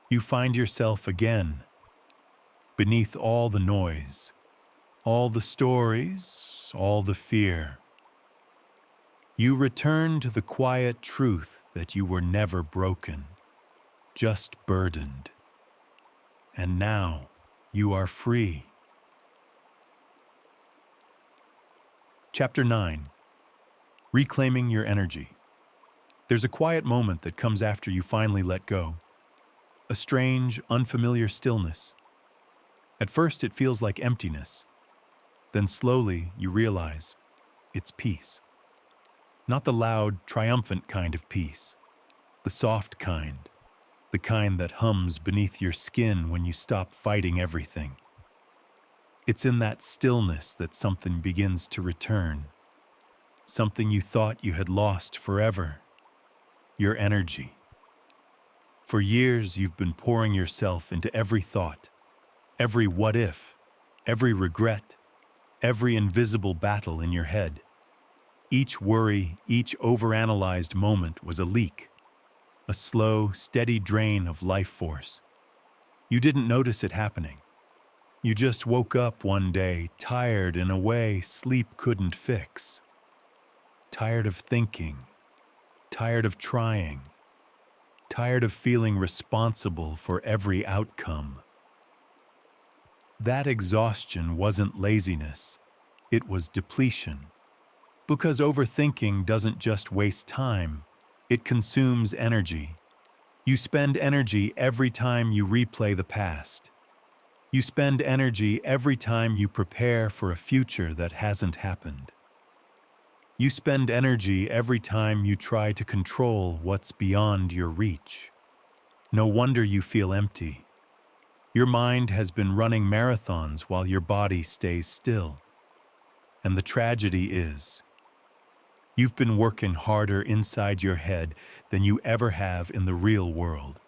You find yourself again, beneath all the noise, all the stories, all the fear. You return to the quiet truth that you were never broken, just burdened. And now you are free. Chapter 9. Reclaiming Your Energy. There's a quiet moment that comes after you finally let go. A strange, unfamiliar stillness. At first it feels like emptiness. Then slowly you realize it's peace. Not the loud, triumphant kind of peace. The soft kind. The kind that hums beneath your skin when you stop fighting everything. It's in that stillness that something begins to return. Something you thought you had lost forever. Your energy. For years you've been pouring yourself into every thought, every what if, every regret, every invisible battle in your head. Each worry, each overanalyzed moment was a leak, a slow, steady drain of life force. You didn't notice it happening. You just woke up one day, tired in a way sleep couldn't fix. Tired of thinking, tired of trying, tired of feeling responsible for every outcome. That exhaustion wasn't laziness, it was depletion. Because overthinking doesn't just waste time, it consumes energy. You spend energy every time you replay the past. You spend energy every time you prepare for a future that hasn't happened. You spend energy every time you try to control what's beyond your reach. No wonder you feel empty. Your mind has been running marathons while your body stays still. And the tragedy is, you've been working harder inside your head than you ever have in the real world.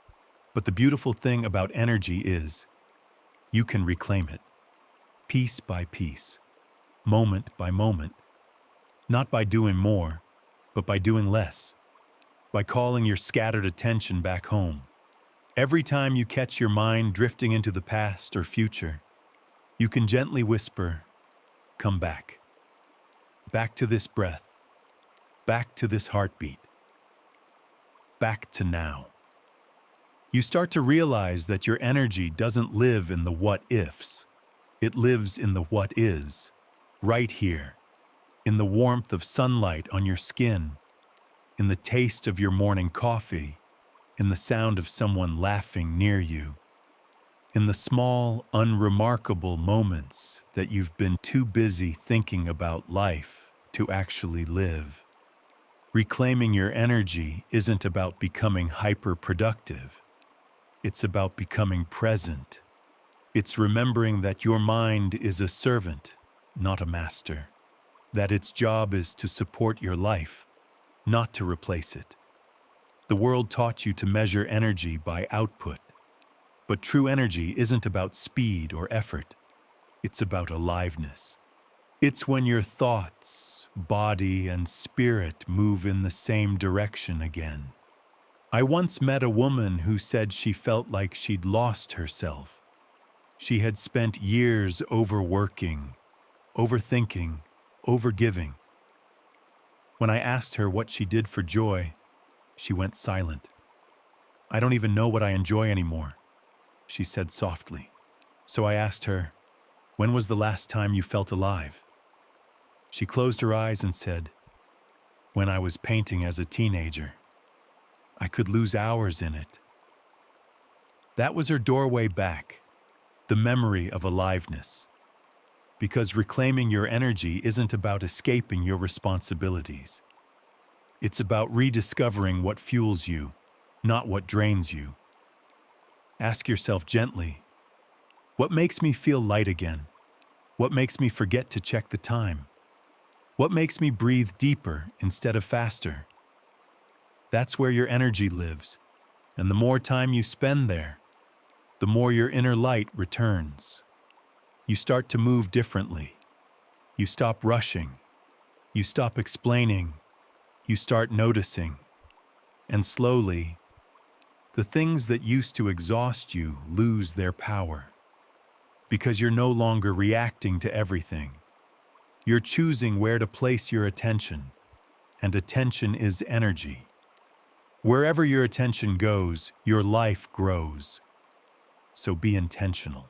But the beautiful thing about energy is, you can reclaim it, piece by piece, moment by moment, not by doing more, but by doing less, by calling your scattered attention back home, Every time you catch your mind drifting into the past or future, you can gently whisper, "Come back. Back to this breath. Back to this heartbeat. Back to now." You start to realize that your energy doesn't live in the what-ifs. It lives in the what is, right here, in the warmth of sunlight on your skin, in the taste of your morning coffee, in the sound of someone laughing near you, in the small, unremarkable moments that you've been too busy thinking about life to actually live. Reclaiming your energy isn't about becoming hyper-productive. It's about becoming present. It's remembering that your mind is a servant, not a master. That its job is to support your life, not to replace it. The world taught you to measure energy by output. But true energy isn't about speed or effort. It's about aliveness. It's when your thoughts, body, and spirit move in the same direction again. I once met a woman who said she felt like she'd lost herself. She had spent years overworking, overthinking, overgiving. When I asked her what she did for joy, she went silent. "I don't even know what I enjoy anymore," she said softly. So I asked her, "When was the last time you felt alive?" She closed her eyes and said, "When I was painting as a teenager. I could lose hours in it." That was her doorway back, the memory of aliveness. Because reclaiming your energy isn't about escaping your responsibilities. It's about rediscovering what fuels you, not what drains you. Ask yourself gently, what makes me feel light again? What makes me forget to check the time? What makes me breathe deeper instead of faster? That's where your energy lives, and the more time you spend there, the more your inner light returns. You start to move differently. You stop rushing. You stop explaining. You start noticing. And slowly, the things that used to exhaust you lose their power. Because you're no longer reacting to everything. You're choosing where to place your attention, and attention is energy. Wherever your attention goes, your life grows. So be intentional.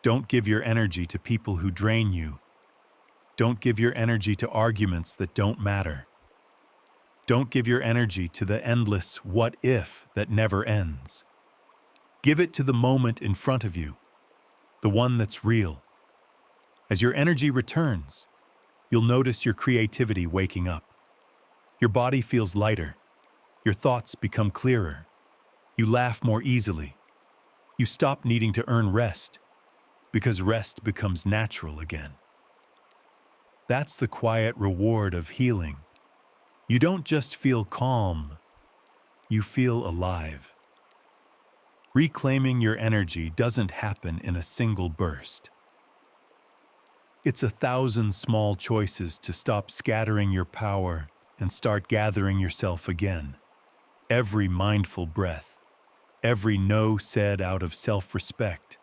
Don't give your energy to people who drain you. Don't give your energy to arguments that don't matter. Don't give your energy to the endless what if that never ends. Give it to the moment in front of you, the one that's real. As your energy returns, you'll notice your creativity waking up. Your body feels lighter. Your thoughts become clearer. You laugh more easily. You stop needing to earn rest, because rest becomes natural again. That's the quiet reward of healing. You don't just feel calm, you feel alive. Reclaiming your energy doesn't happen in a single burst. It's 1,000 small choices to stop scattering your power and start gathering yourself again. Every mindful breath, every no said out of self-respect,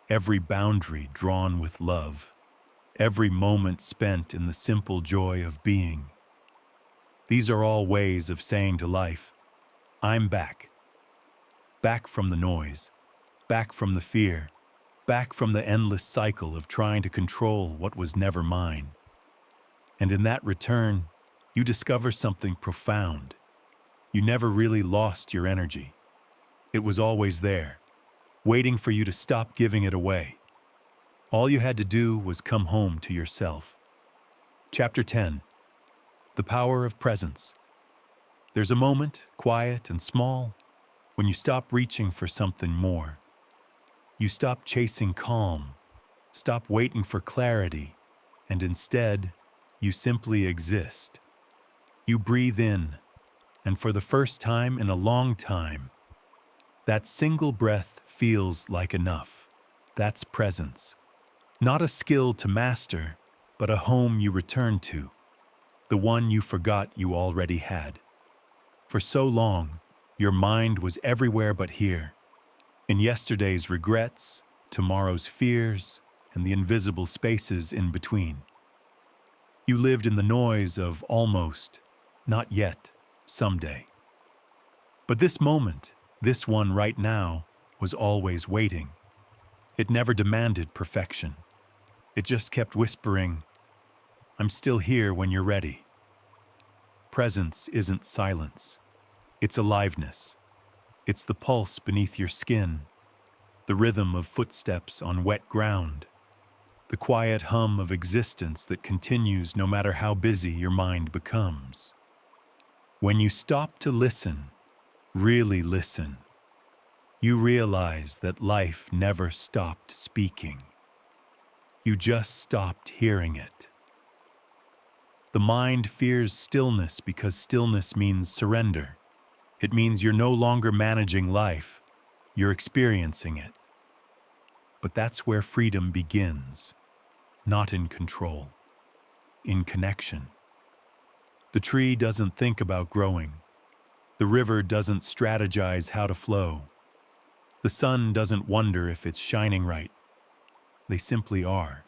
every boundary drawn with love, every moment spent in the simple joy of being. These are all ways of saying to life, I'm back. Back from the noise, back from the fear, back from the endless cycle of trying to control what was never mine. And in that return, you discover something profound. You never really lost your energy. It was always there, waiting for you to stop giving it away. All you had to do was come home to yourself. Chapter 10. The Power of Presence. There's a moment, quiet and small, when you stop reaching for something more. You stop chasing calm, stop waiting for clarity, and instead, you simply exist. You breathe in, and for the first time in a long time, that single breath feels like enough. That's presence. Not a skill to master, but a home you return to, the one you forgot you already had. For so long, Your mind was everywhere but here, in yesterday's regrets, tomorrow's fears, and the invisible spaces in between. You lived in the noise of almost, not yet, someday. But this moment, this one right now, was always waiting. It never demanded perfection. It just kept whispering, "I'm still here when you're ready." Presence isn't silence. It's aliveness. It's the pulse beneath your skin, the rhythm of footsteps on wet ground, the quiet hum of existence that continues no matter how busy your mind becomes. When you stop to listen, really listen, you realize that life never stopped speaking. You just stopped hearing it. The mind fears stillness because stillness means surrender. It means you're no longer managing life, you're experiencing it. But that's where freedom begins, not in control, in connection. The tree doesn't think about growing. The river doesn't strategize how to flow. The sun doesn't wonder if it's shining right. They simply are.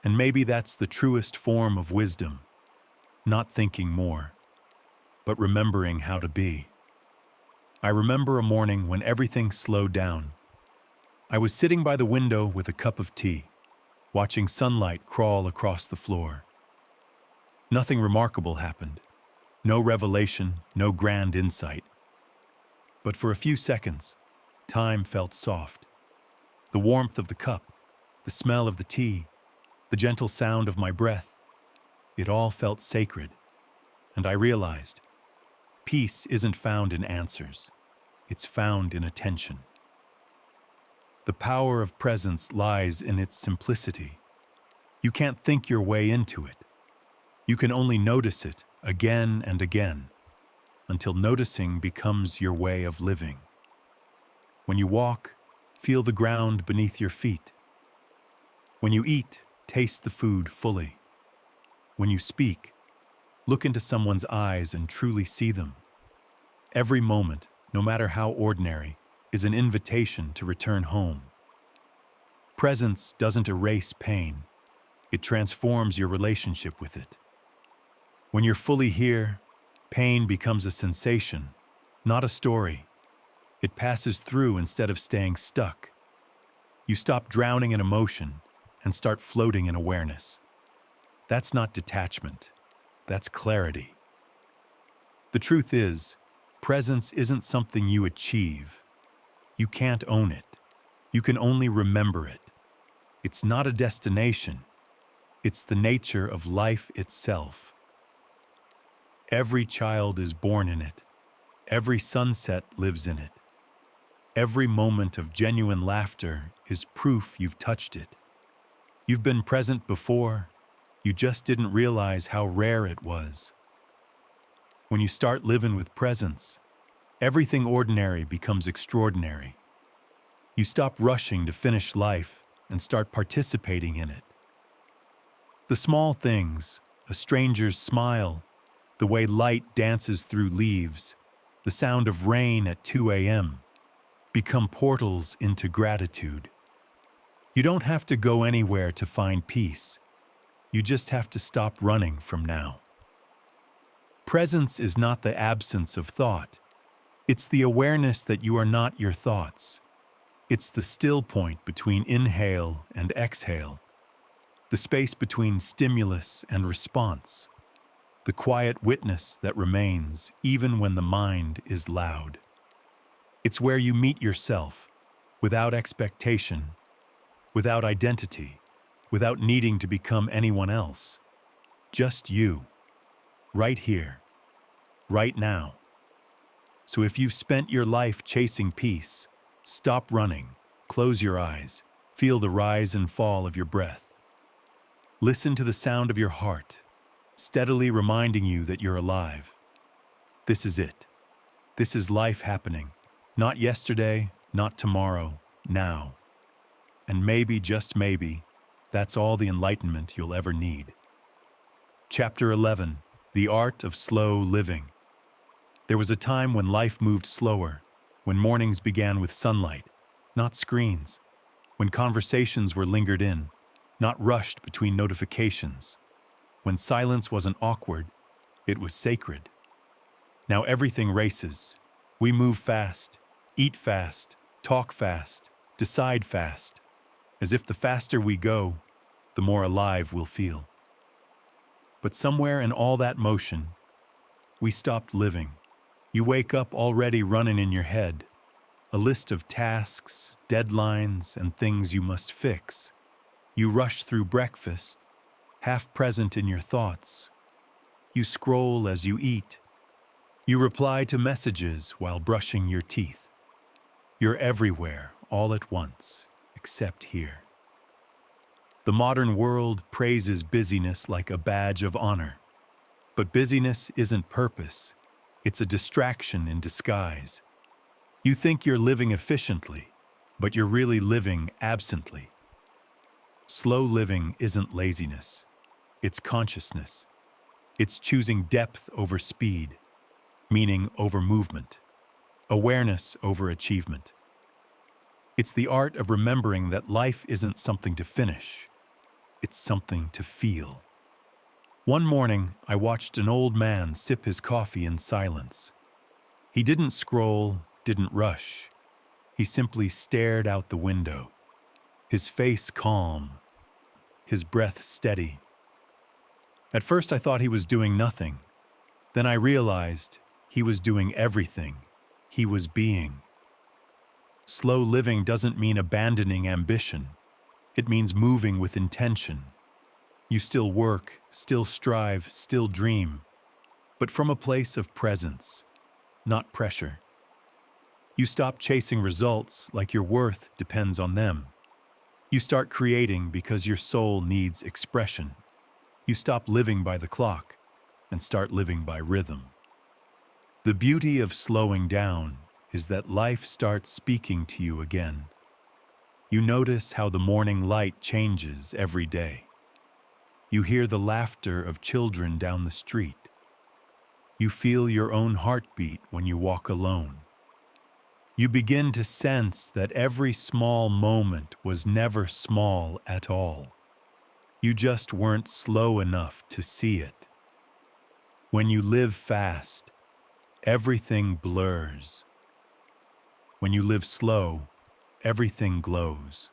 And maybe that's the truest form of wisdom, not thinking more, but remembering how to be. I remember a morning when everything slowed down. I was sitting by the window with a cup of tea, watching sunlight crawl across the floor. Nothing remarkable happened. No revelation, no grand insight. But for a few seconds, time felt soft. The warmth of the cup, the smell of the tea, the gentle sound of my breath, it all felt sacred. And I realized, peace isn't found in answers. It's found in attention. The power of presence lies in its simplicity. You can't think your way into it. You can only notice it again and again, until noticing becomes your way of living. When you walk, feel the ground beneath your feet. When you eat, taste the food fully. When you speak, look into someone's eyes and truly see them. Every moment, no matter how ordinary, is an invitation to return home. Presence doesn't erase pain. It transforms your relationship with it. When you're fully here, pain becomes a sensation, not a story. It passes through instead of staying stuck. You stop drowning in emotion and start floating in awareness. That's not detachment. That's clarity. The truth is, presence isn't something you achieve. You can't own it. You can only remember it. It's not a destination. It's the nature of life itself. Every child is born in it. Every sunset lives in it. Every moment of genuine laughter is proof you've touched it. You've been present before. You just didn't realize how rare it was. When you start living with presence, everything ordinary becomes extraordinary. You stop rushing to finish life and start participating in it. The small things, a stranger's smile, the way light dances through leaves, the sound of rain at 2 a.m., become portals into gratitude. You don't have to go anywhere to find peace. You just have to stop running from now. Presence is not the absence of thought. It's the awareness that you are not your thoughts. It's the still point between inhale and exhale, the space between stimulus and response, the quiet witness that remains even when the mind is loud. It's where you meet yourself, without expectation, without identity, without needing to become anyone else. Just you, right here, right now. So if you've spent your life chasing peace, stop running, close your eyes, feel the rise and fall of your breath. Listen to the sound of your heart, steadily reminding you that you're alive. This is it. This is life happening. Not yesterday, not tomorrow, now. And maybe, just maybe, that's all the enlightenment you'll ever need. Chapter 11, The Art of Slow Living. There was a time when life moved slower, when mornings began with sunlight, not screens, when conversations were lingered in, not rushed between notifications, when silence wasn't awkward, it was sacred. Now everything races. We move fast, eat fast, talk fast, decide fast, as if the faster we go, the more alive we'll feel. But somewhere in all that motion, we stopped living. You wake up already running in your head, a list of tasks, deadlines, and things you must fix. You rush through breakfast, half present in your thoughts. You scroll as you eat. You reply to messages while brushing your teeth. You're everywhere, all at once, except here. The modern world praises busyness like a badge of honor. But busyness isn't purpose. It's a distraction in disguise. You think you're living efficiently, but you're really living absently. Slow living isn't laziness. It's consciousness. It's choosing depth over speed, meaning over movement, awareness over achievement. It's the art of remembering that life isn't something to finish. It's something to feel. One morning, I watched an old man sip his coffee in silence. He didn't scroll, didn't rush. He simply stared out the window, his face calm, his breath steady. At first I thought he was doing nothing. Then I realized he was doing everything. He was being. Slow living doesn't mean abandoning ambition. It means moving with intention. You still work, still strive, still dream, but from a place of presence, not pressure. You stop chasing results like your worth depends on them. You start creating because your soul needs expression. You stop living by the clock and start living by rhythm. The beauty of slowing down is that life starts speaking to you again. You notice how the morning light changes every day. You hear the laughter of children down the street. You feel your own heartbeat when you walk alone. You begin to sense that every small moment was never small at all. You just weren't slow enough to see it. When you live fast, everything blurs. When you live slow, everything glows.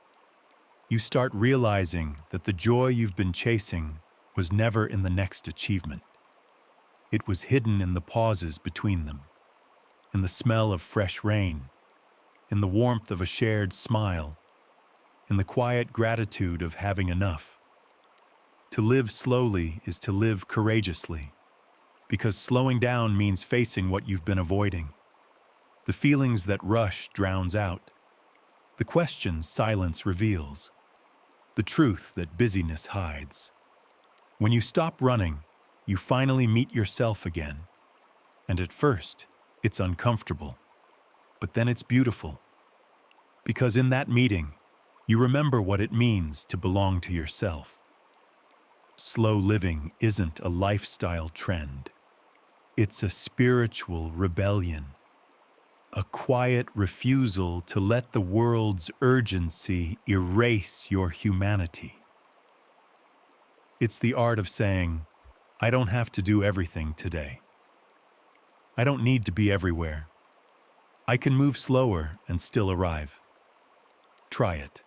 You start realizing that the joy you've been chasing was never in the next achievement. It was hidden in the pauses between them, in the smell of fresh rain, in the warmth of a shared smile, in the quiet gratitude of having enough. To live slowly is to live courageously, because slowing down means facing what you've been avoiding. The feelings that rush drowns out. The questions silence reveals. The truth that busyness hides. When you stop running, you finally meet yourself again. And at first, it's uncomfortable. But then it's beautiful. Because in that meeting, you remember what it means to belong to yourself. Slow living isn't a lifestyle trend. It's a spiritual rebellion. A quiet refusal to let the world's urgency erase your humanity. It's the art of saying, I don't have to do everything today. I don't need to be everywhere. I can move slower and still arrive. Try it.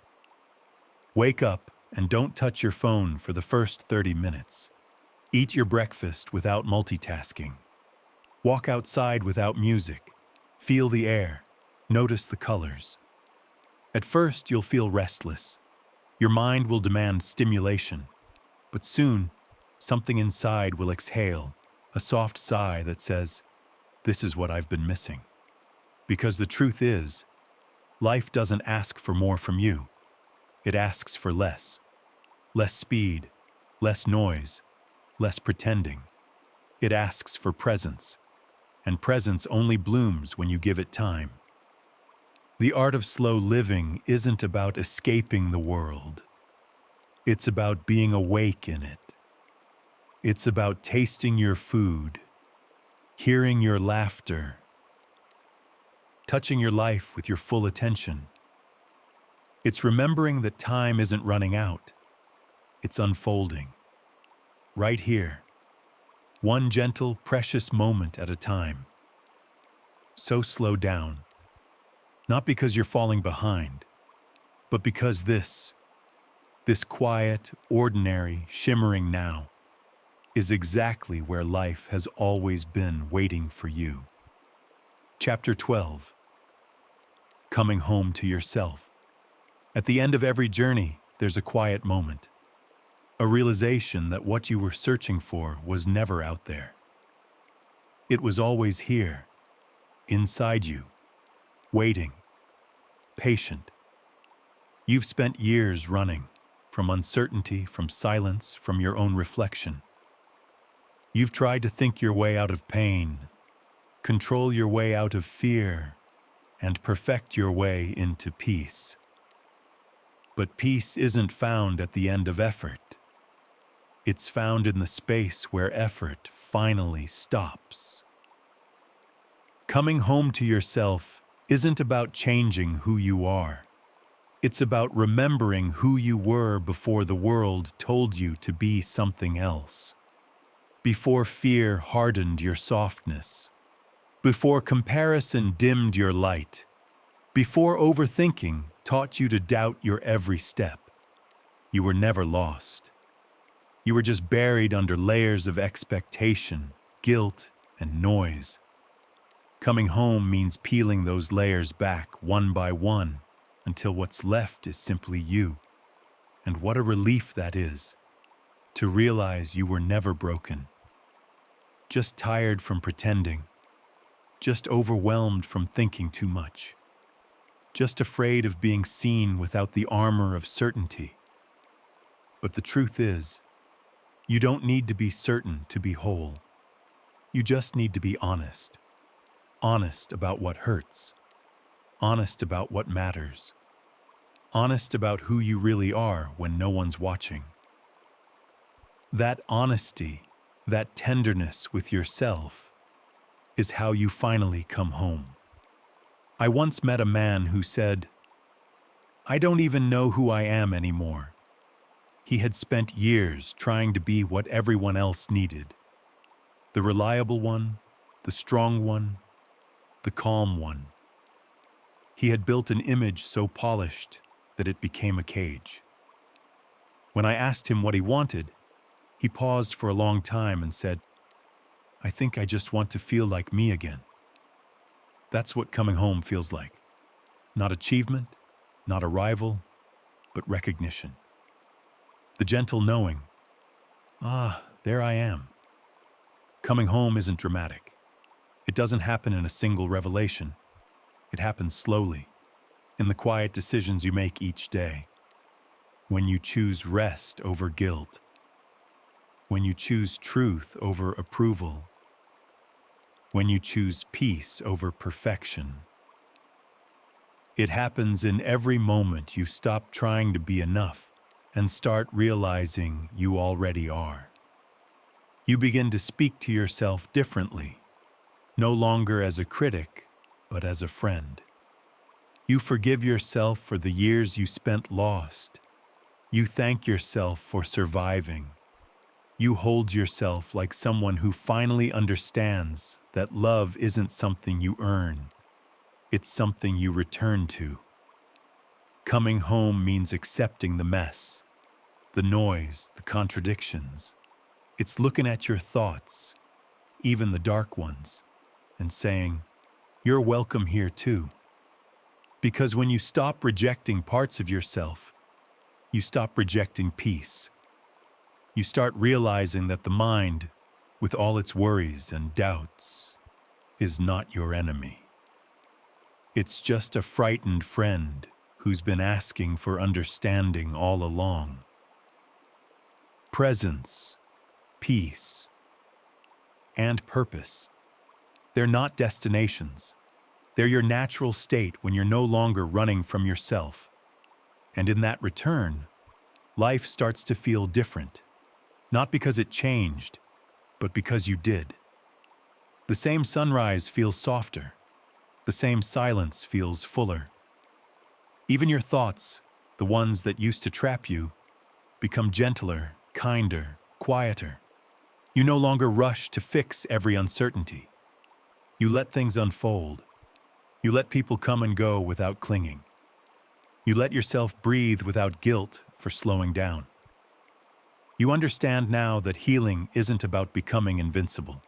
Wake up and don't touch your phone for the first 30 minutes. Eat your breakfast without multitasking. Walk outside without music. Feel the air. Notice the colors. At first, you'll feel restless. Your mind will demand stimulation. But soon, something inside will exhale, a soft sigh that says, this is what I've been missing. Because the truth is, life doesn't ask for more from you. It asks for less. Less speed, less noise, less pretending. It asks for presence. And presence only blooms when you give it time. The art of slow living isn't about escaping the world. It's about being awake in it. It's about tasting your food, hearing your laughter, touching your life with your full attention. It's remembering that time isn't running out, it's unfolding. Right here, one gentle, precious moment at a time. So slow down, not because you're falling behind, but because this quiet, ordinary, shimmering now is exactly where life has always been waiting for you. Chapter 12. Coming home to yourself. At the end of every journey, there's a quiet moment. A realization that what you were searching for was never out there. It was always here, inside you, waiting, patient. You've spent years running, from uncertainty, from silence, from your own reflection. You've tried to think your way out of pain, control your way out of fear, and perfect your way into peace. But peace isn't found at the end of effort. It's found in the space where effort finally stops. Coming home to yourself isn't about changing who you are. It's about remembering who you were before the world told you to be something else. Before fear hardened your softness. Before comparison dimmed your light. Before overthinking taught you to doubt your every step. You were never lost. You were just buried under layers of expectation, guilt, and noise. Coming home means peeling those layers back one by one until what's left is simply you. And what a relief that is, to realize you were never broken. Just tired from pretending. Just overwhelmed from thinking too much. Just afraid of being seen without the armor of certainty. But the truth is, you don't need to be certain to be whole. You just need to be honest. Honest about what hurts. Honest about what matters. Honest about who you really are when no one's watching. That honesty, that tenderness with yourself, is how you finally come home. I once met a man who said, "I don't even know who I am anymore." He had spent years trying to be what everyone else needed. The reliable one, the strong one, the calm one. He had built an image so polished that it became a cage. When I asked him what he wanted, he paused for a long time and said, "I think I just want to feel like me again." That's what coming home feels like. Not achievement, not arrival, but recognition. The gentle knowing, there I am. Coming home isn't dramatic. It doesn't happen in a single revelation. It happens slowly, in the quiet decisions you make each day. When you choose rest over guilt. When you choose truth over approval. When you choose peace over perfection. It happens in every moment you stop trying to be enough and start realizing you already are. You begin to speak to yourself differently, no longer as a critic, but as a friend. You forgive yourself for the years you spent lost. You thank yourself for surviving. You hold yourself like someone who finally understands that love isn't something you earn. It's something you return to. Coming home means accepting the mess, the noise, the contradictions. It's looking at your thoughts, even the dark ones, and saying, "You're welcome here too." Because when you stop rejecting parts of yourself, you stop rejecting peace. You start realizing that the mind, with all its worries and doubts, is not your enemy. It's just a frightened friend who's been asking for understanding all along. Presence, peace, and purpose. They're not destinations. They're your natural state when you're no longer running from yourself. And in that return, life starts to feel different. Not because it changed, but because you did. The same sunrise feels softer. The same silence feels fuller. Even your thoughts, the ones that used to trap you, become gentler, kinder, quieter. You no longer rush to fix every uncertainty. You let things unfold. You let people come and go without clinging. You let yourself breathe without guilt for slowing down. You understand now that healing isn't about becoming invincible.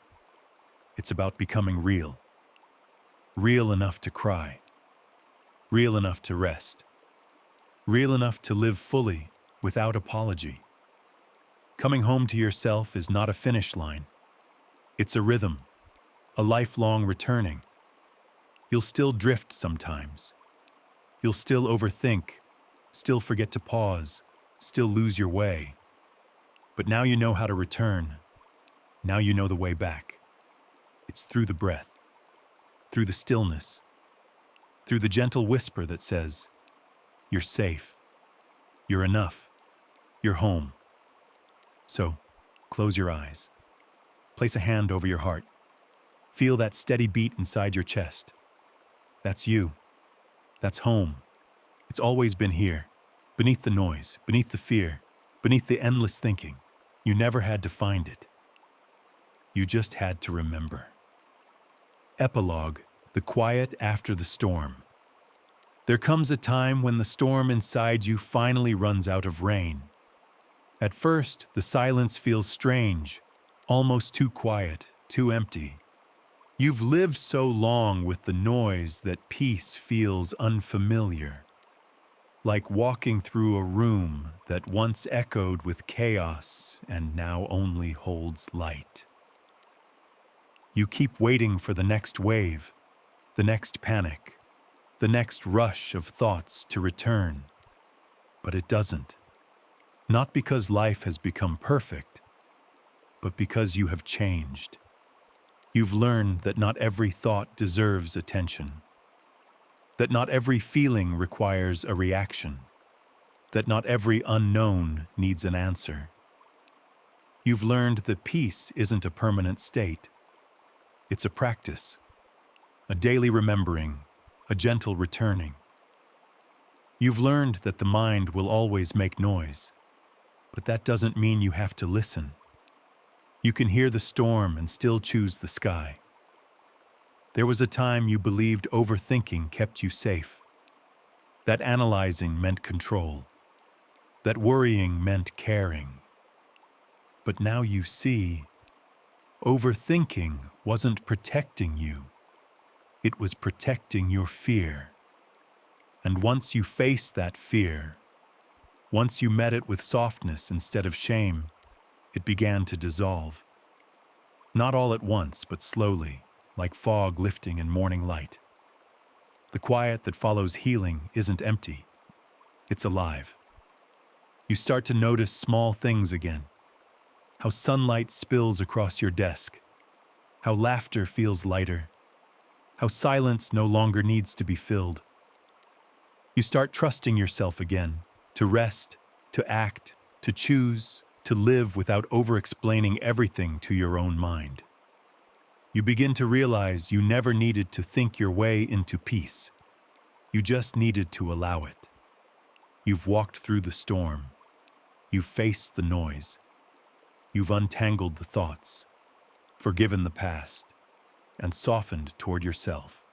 It's about becoming real. Real enough to cry. Real enough to rest. Real enough to live fully without apology. Coming home to yourself is not a finish line. It's a rhythm, a lifelong returning. You'll still drift sometimes. You'll still overthink, still forget to pause, still lose your way. But now you know how to return. Now you know the way back. It's through the breath, through the stillness, through the gentle whisper that says, "You're safe. You're enough. You're home." So, close your eyes. Place a hand over your heart. Feel that steady beat inside your chest. That's you. That's home. It's always been here, beneath the noise, beneath the fear, beneath the endless thinking. You never had to find it. You just had to remember. Epilogue: the quiet after the storm. There comes a time when the storm inside you finally runs out of rain. At first, the silence feels strange, almost too quiet, too empty. You've lived so long with the noise that peace feels unfamiliar, like walking through a room that once echoed with chaos and now only holds light. You keep waiting for the next wave, the next panic, the next rush of thoughts to return. But it doesn't. Not because life has become perfect, but because you have changed. You've learned that not every thought deserves attention, that not every feeling requires a reaction, that not every unknown needs an answer. You've learned that peace isn't a permanent state. It's a practice, a daily remembering, a gentle returning. You've learned that the mind will always make noise, but that doesn't mean you have to listen. You can hear the storm and still choose the sky. There was a time you believed overthinking kept you safe, that analyzing meant control, that worrying meant caring. But now you see, overthinking wasn't protecting you. It was protecting your fear. And once you faced that fear, once you met it with softness instead of shame, it began to dissolve. Not all at once, but slowly, like fog lifting in morning light. The quiet that follows healing isn't empty. It's alive. You start to notice small things again. How sunlight spills across your desk. How laughter feels lighter. How silence no longer needs to be filled. You start trusting yourself again, to rest, to act, to choose, to live without over-explaining everything to your own mind. You begin to realize you never needed to think your way into peace. You just needed to allow it. You've walked through the storm. You've faced the noise. You've untangled the thoughts, forgiven the past, and softened toward yourself.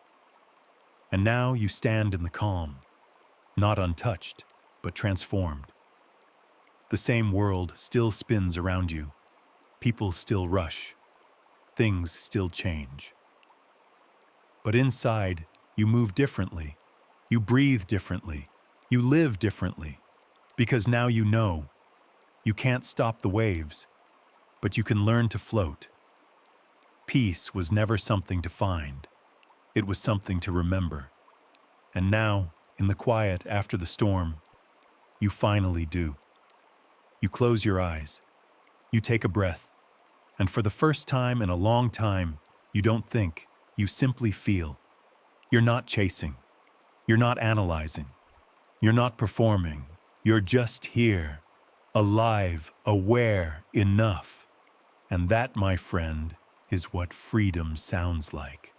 And now you stand in the calm, not untouched, but transformed. The same world still spins around you. People still rush. Things still change. But inside, you move differently. You breathe differently. You live differently. Because now you know. You can't stop the waves, but you can learn to float. Peace was never something to find. It was something to remember. And now, in the quiet after the storm, you finally do. You close your eyes. You take a breath. And for the first time in a long time, you don't think, you simply feel. You're not chasing. You're not analyzing. You're not performing. You're just here, alive, aware, enough. And that, my friend, is what freedom sounds like.